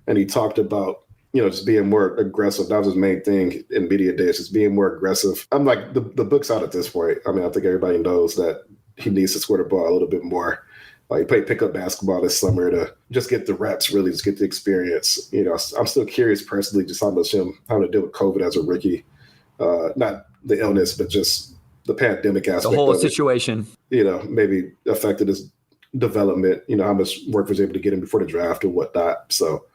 And he talked about, just being more aggressive. That was his main thing in media days, just being more aggressive. I'm like, the book's out at this point. I mean, I think everybody knows that he needs to score the ball a little bit more. He played pickup basketball this summer to just get the reps, really, just get the experience. I'm still curious personally just how much him having to deal with COVID as a rookie. Not the illness, but just the pandemic aspect. The whole of situation. Maybe affected his development, how much work was able to get him before the draft and whatnot. So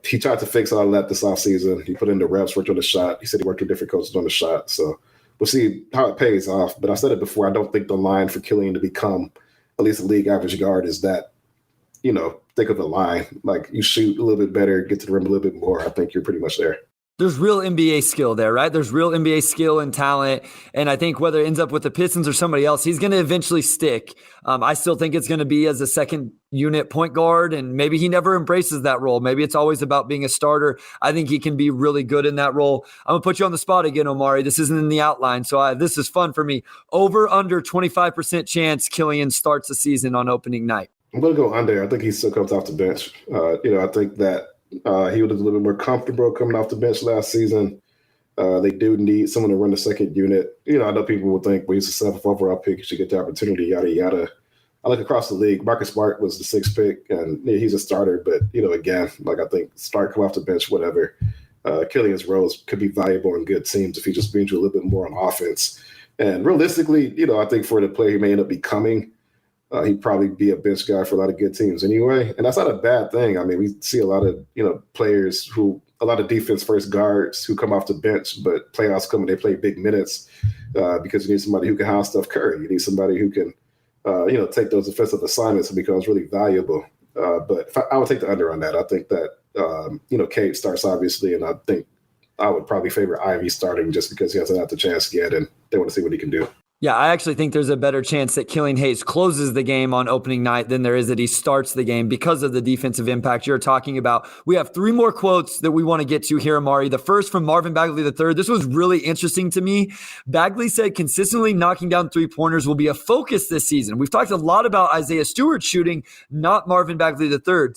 he tried to fix all of that this offseason. He put in the reps, worked on the shot. He said he worked with different coaches on the shot. So we'll see how it pays off. But I said it before, I don't think the line for Killian to become at least a league average guard is that, think of the line. Like, you shoot a little bit better, get to the rim a little bit more. I think you're pretty much there. There's real NBA skill there, right? There's real NBA skill and talent. And I think whether it ends up with the Pistons or somebody else, he's going to eventually stick. I still think it's going to be as a second unit point guard, and maybe he never embraces that role. Maybe it's always about being a starter. I think he can be really good in that role. I'm going to put you on the spot again, Omari. This isn't in the outline, so this is fun for me. Over under 25% chance Killian starts the season on opening night. I'm going to go under. I think he still comes off the bench. I think that he was a little bit more comfortable coming off the bench last season. They do need someone to run the second unit. I know people will think, well, he's a 7th overall pick. He should get the opportunity, yada, yada. I look across the league. Marcus Smart was the 6th pick, and he's a starter. But, again, I think start, come off the bench, whatever. Killian's roles could be valuable in good teams if he just brings you a little bit more on offense. And realistically, I think for the player he may end up becoming, he'd probably be a bench guy for a lot of good teams anyway. And that's not a bad thing. I mean, we see a lot of, players a lot of defense first guards who come off the bench, but playoffs come and they play big minutes because you need somebody who can house Steph Curry. You need somebody who can, take those defensive assignments and becomes really valuable. But I would take the under on that. I think that, Cade starts obviously, and I think I would probably favor Ivy starting just because he hasn't had the chance yet and they want to see what he can do. Yeah, I actually think there's a better chance that Killian Hayes closes the game on opening night than there is that he starts the game because of the defensive impact you're talking about. We have 3 more quotes that we want to get to here, Amari. The first from Marvin Bagley III. This was really interesting to me. Bagley said consistently knocking down 3-pointers will be a focus this season. We've talked a lot about Isaiah Stewart shooting, not Marvin Bagley III.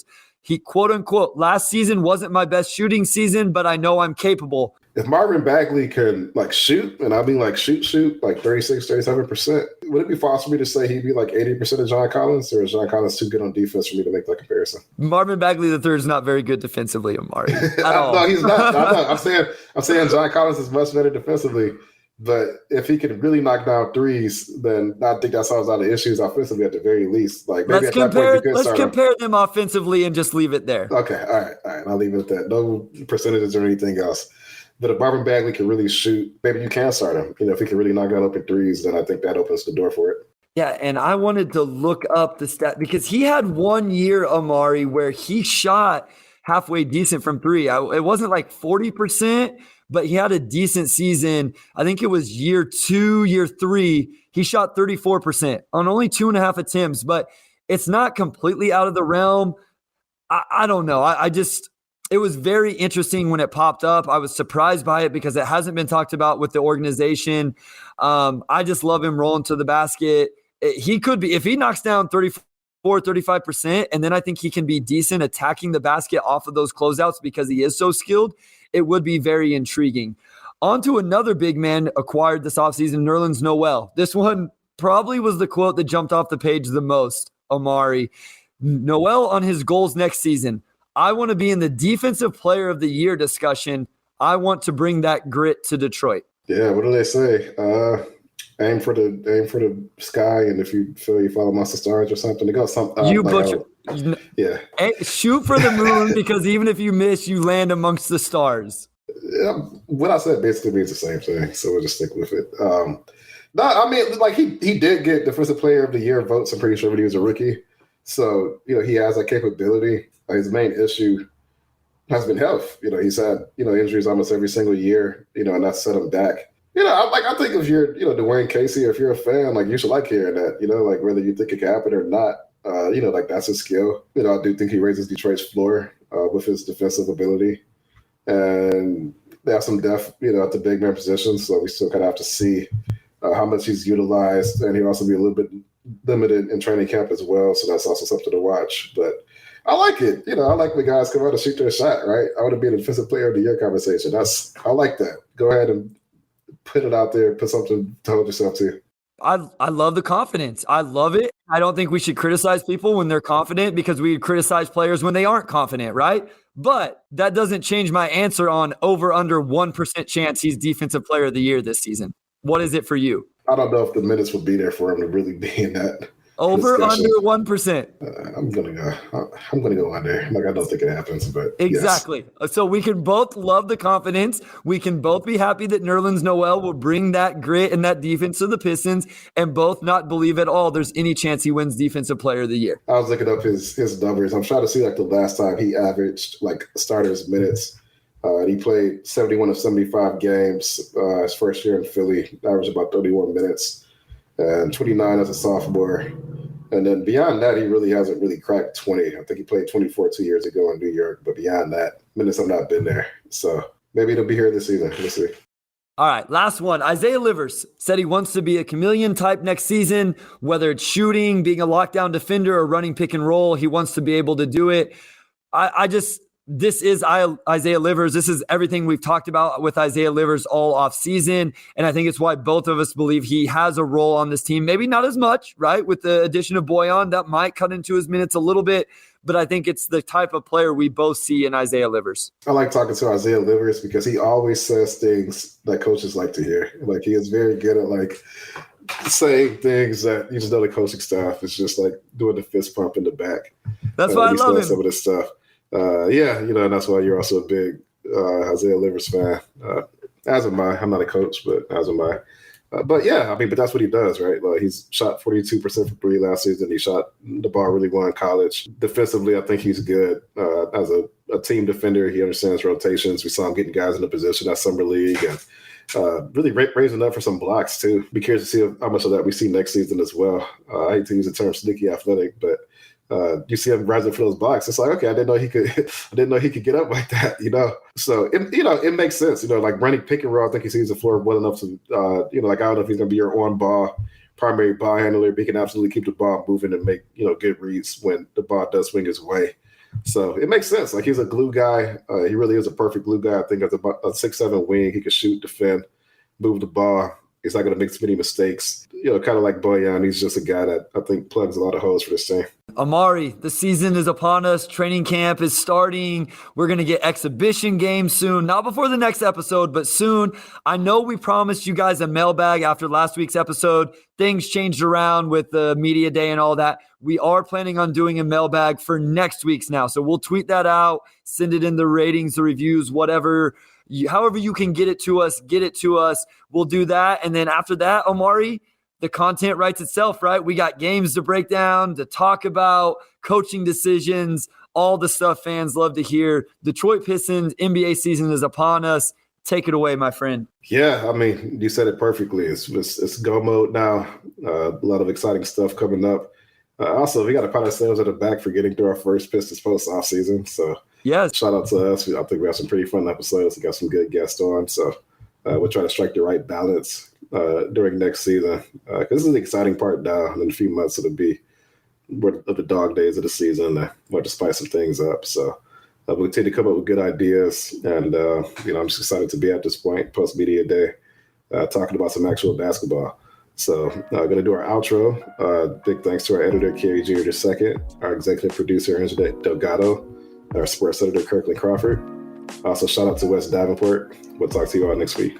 He, quote unquote, last season wasn't my best shooting season, but I know I'm capable. If Marvin Bagley can shoot, and I mean shoot like 36, 37%, would it be false for me to say he'd be like 80% of John Collins, or is John Collins too good on defense for me to make that comparison? Marvin Bagley III is not very good defensively, Omari. At all. No, he's not. I'm saying John Collins is much better defensively. But if he can really knock down threes, then I think that solves a lot of issues offensively at the very least. Like, maybe let's compare them offensively and just leave it there. Okay, all right. I'll leave it at that. No percentages or anything else. But if Marvin Bagley can really shoot, maybe you can start him. If he can really knock out open threes, then I think that opens the door for it. Yeah, and I wanted to look up the stat because he had 1 year, Amari, where he shot halfway decent from 3. It wasn't like 40%, but he had a decent season. I think it was year 2, year 3. He shot 34% on only 2.5 attempts, but it's not completely out of the realm. I don't know. It was very interesting when it popped up. I was surprised by it because it hasn't been talked about with the organization. I just love him rolling to the basket. He could be, if he knocks down 35%, and then I think he can be decent attacking the basket off of those closeouts because he is so skilled, it would be very intriguing. On to another big man acquired this offseason, Nerlens Noel. This one probably was the quote that jumped off the page the most, Omari. Noel on his goals next season. I want to be in the defensive player of the year discussion. I want to bring that grit to Detroit. Yeah, what do they say? Aim for the sky, and if you feel you fall amongst the stars or something, it goes something. You butcher. Yeah. Shoot for the moon because even if you miss, you land amongst the stars. Yeah, what I said basically means the same thing, so we'll just stick with it. No, I mean, like he did get Defensive Player of the Year votes. I'm pretty sure when he was a rookie, so he has that capability. His main issue has been health. He's had injuries almost every single year. And that's set him back. I think if you're Dwane Casey, or if you're a fan, like you should like hearing that. Like whether you think it can happen or not. Like that's his skill. I do think he raises Detroit's floor with his defensive ability. And they have some depth, at the big man position. So we still kind of have to see how much he's utilized. And he'll also be a little bit limited in training camp as well. So that's also something to watch. But I like it. I like when guys come out and shoot their shot, right? I want to be in the Defensive Player of the Year conversation. I like that. Go ahead and put it out there. Put something to hold yourself to. I love the confidence. I love it. I don't think we should criticize people when they're confident because we criticize players when they aren't confident, right? But that doesn't change my answer on over under 1% chance he's Defensive Player of the Year this season. What is it for you? I don't know if the minutes will be there for him to really be in that. Over discussion. Under 1%. I'm gonna go under. I don't think it happens, but exactly. Yes. So we can both love the confidence. We can both be happy that Nerlens Noel will bring that grit and that defense to the Pistons, and both not believe at all there's any chance he wins Defensive Player of the Year. I was looking up his numbers. I'm trying to see the last time he averaged starters minutes. He played 71 of 75 games his first year in Philly. Averaged about 31 minutes. And 29 as a sophomore. And then beyond that, he really hasn't really cracked 20. I think he played 24 2 years ago in New York. But beyond that, minutes have not been there. So maybe it'll be here this season. We'll see. All right, last one. Isaiah Livers said he wants to be a chameleon type next season, whether it's shooting, being a lockdown defender, or running pick and roll. He wants to be able to do it. This is Isaiah Livers. This is everything we've talked about with Isaiah Livers all off season. And I think it's why both of us believe he has a role on this team. Maybe not as much, right? With the addition of Bojan, that might cut into his minutes a little bit. But I think it's the type of player we both see in Isaiah Livers. I like talking to Isaiah Livers because he always says things that coaches like to hear. He is very good at saying things that you just know the coaching staff is just doing the fist pump in the back. That's why I love him. Some of this stuff. And that's why you're also a big Isaiah Livers fan. As am I. I'm not a coach, but as am I. But that's what he does, right? He's shot 42% from three last season. He shot the ball really well in college. Defensively, I think he's good. As a team defender, he understands rotations. We saw him getting guys in the position at Summer League and really raising up for some blocks, too. Be curious to see how much of that we see next season as well. I hate to use the term sneaky athletic, but you see him rising for those blocks. It's okay, I didn't know he could get up like that, So it makes sense, running pick and roll. I think he sees the floor well enough to, I don't know if he's gonna be your on ball primary ball handler, but he can absolutely keep the ball moving and make good reads when the ball does swing his way. So it makes sense. He's a glue guy. He really is a perfect glue guy. I think as a 6'7" wing, he can shoot, defend, move the ball. He's not going to make too many mistakes. Kind of like Bojan, he's just a guy that I think plugs a lot of holes for this team. Omari, the season is upon us. Training camp is starting. We're going to get exhibition games soon. Not before the next episode, but soon. I know we promised you guys a mailbag after last week's episode. Things changed around with the media day and all that. We are planning on doing a mailbag for next week's now. So we'll tweet that out, send it in the ratings, the reviews, whatever. However you can get it to us, get it to us. We'll do that. And then after that, Omari, the content writes itself, right? We got games to break down, to talk about, coaching decisions, all the stuff fans love to hear. Detroit Pistons NBA season is upon us. Take it away, my friend. Yeah, I mean, you said it perfectly. It's go mode now. A lot of exciting stuff coming up. Also, we got to pat ourselves at the back for getting through our first Pistons post off season. So Yes. shout out to us. I think we have some pretty fun episodes. We got some good guests on. So we'll try to strike the right balance during next season. Because this is the exciting part now. In a few months, it'll be one of the dog days of the season. We'll just spice some things up. So we'll continue to come up with good ideas. And, I'm just excited to be at this point, post media day, talking about some actual basketball. So going to do our outro. Big thanks to our editor, Kerry Jr. II, our executive producer, Angela Delgado, our sports editor, Kirkland Crawford. Also, shout out to Wes Davenport. We'll talk to you all next week.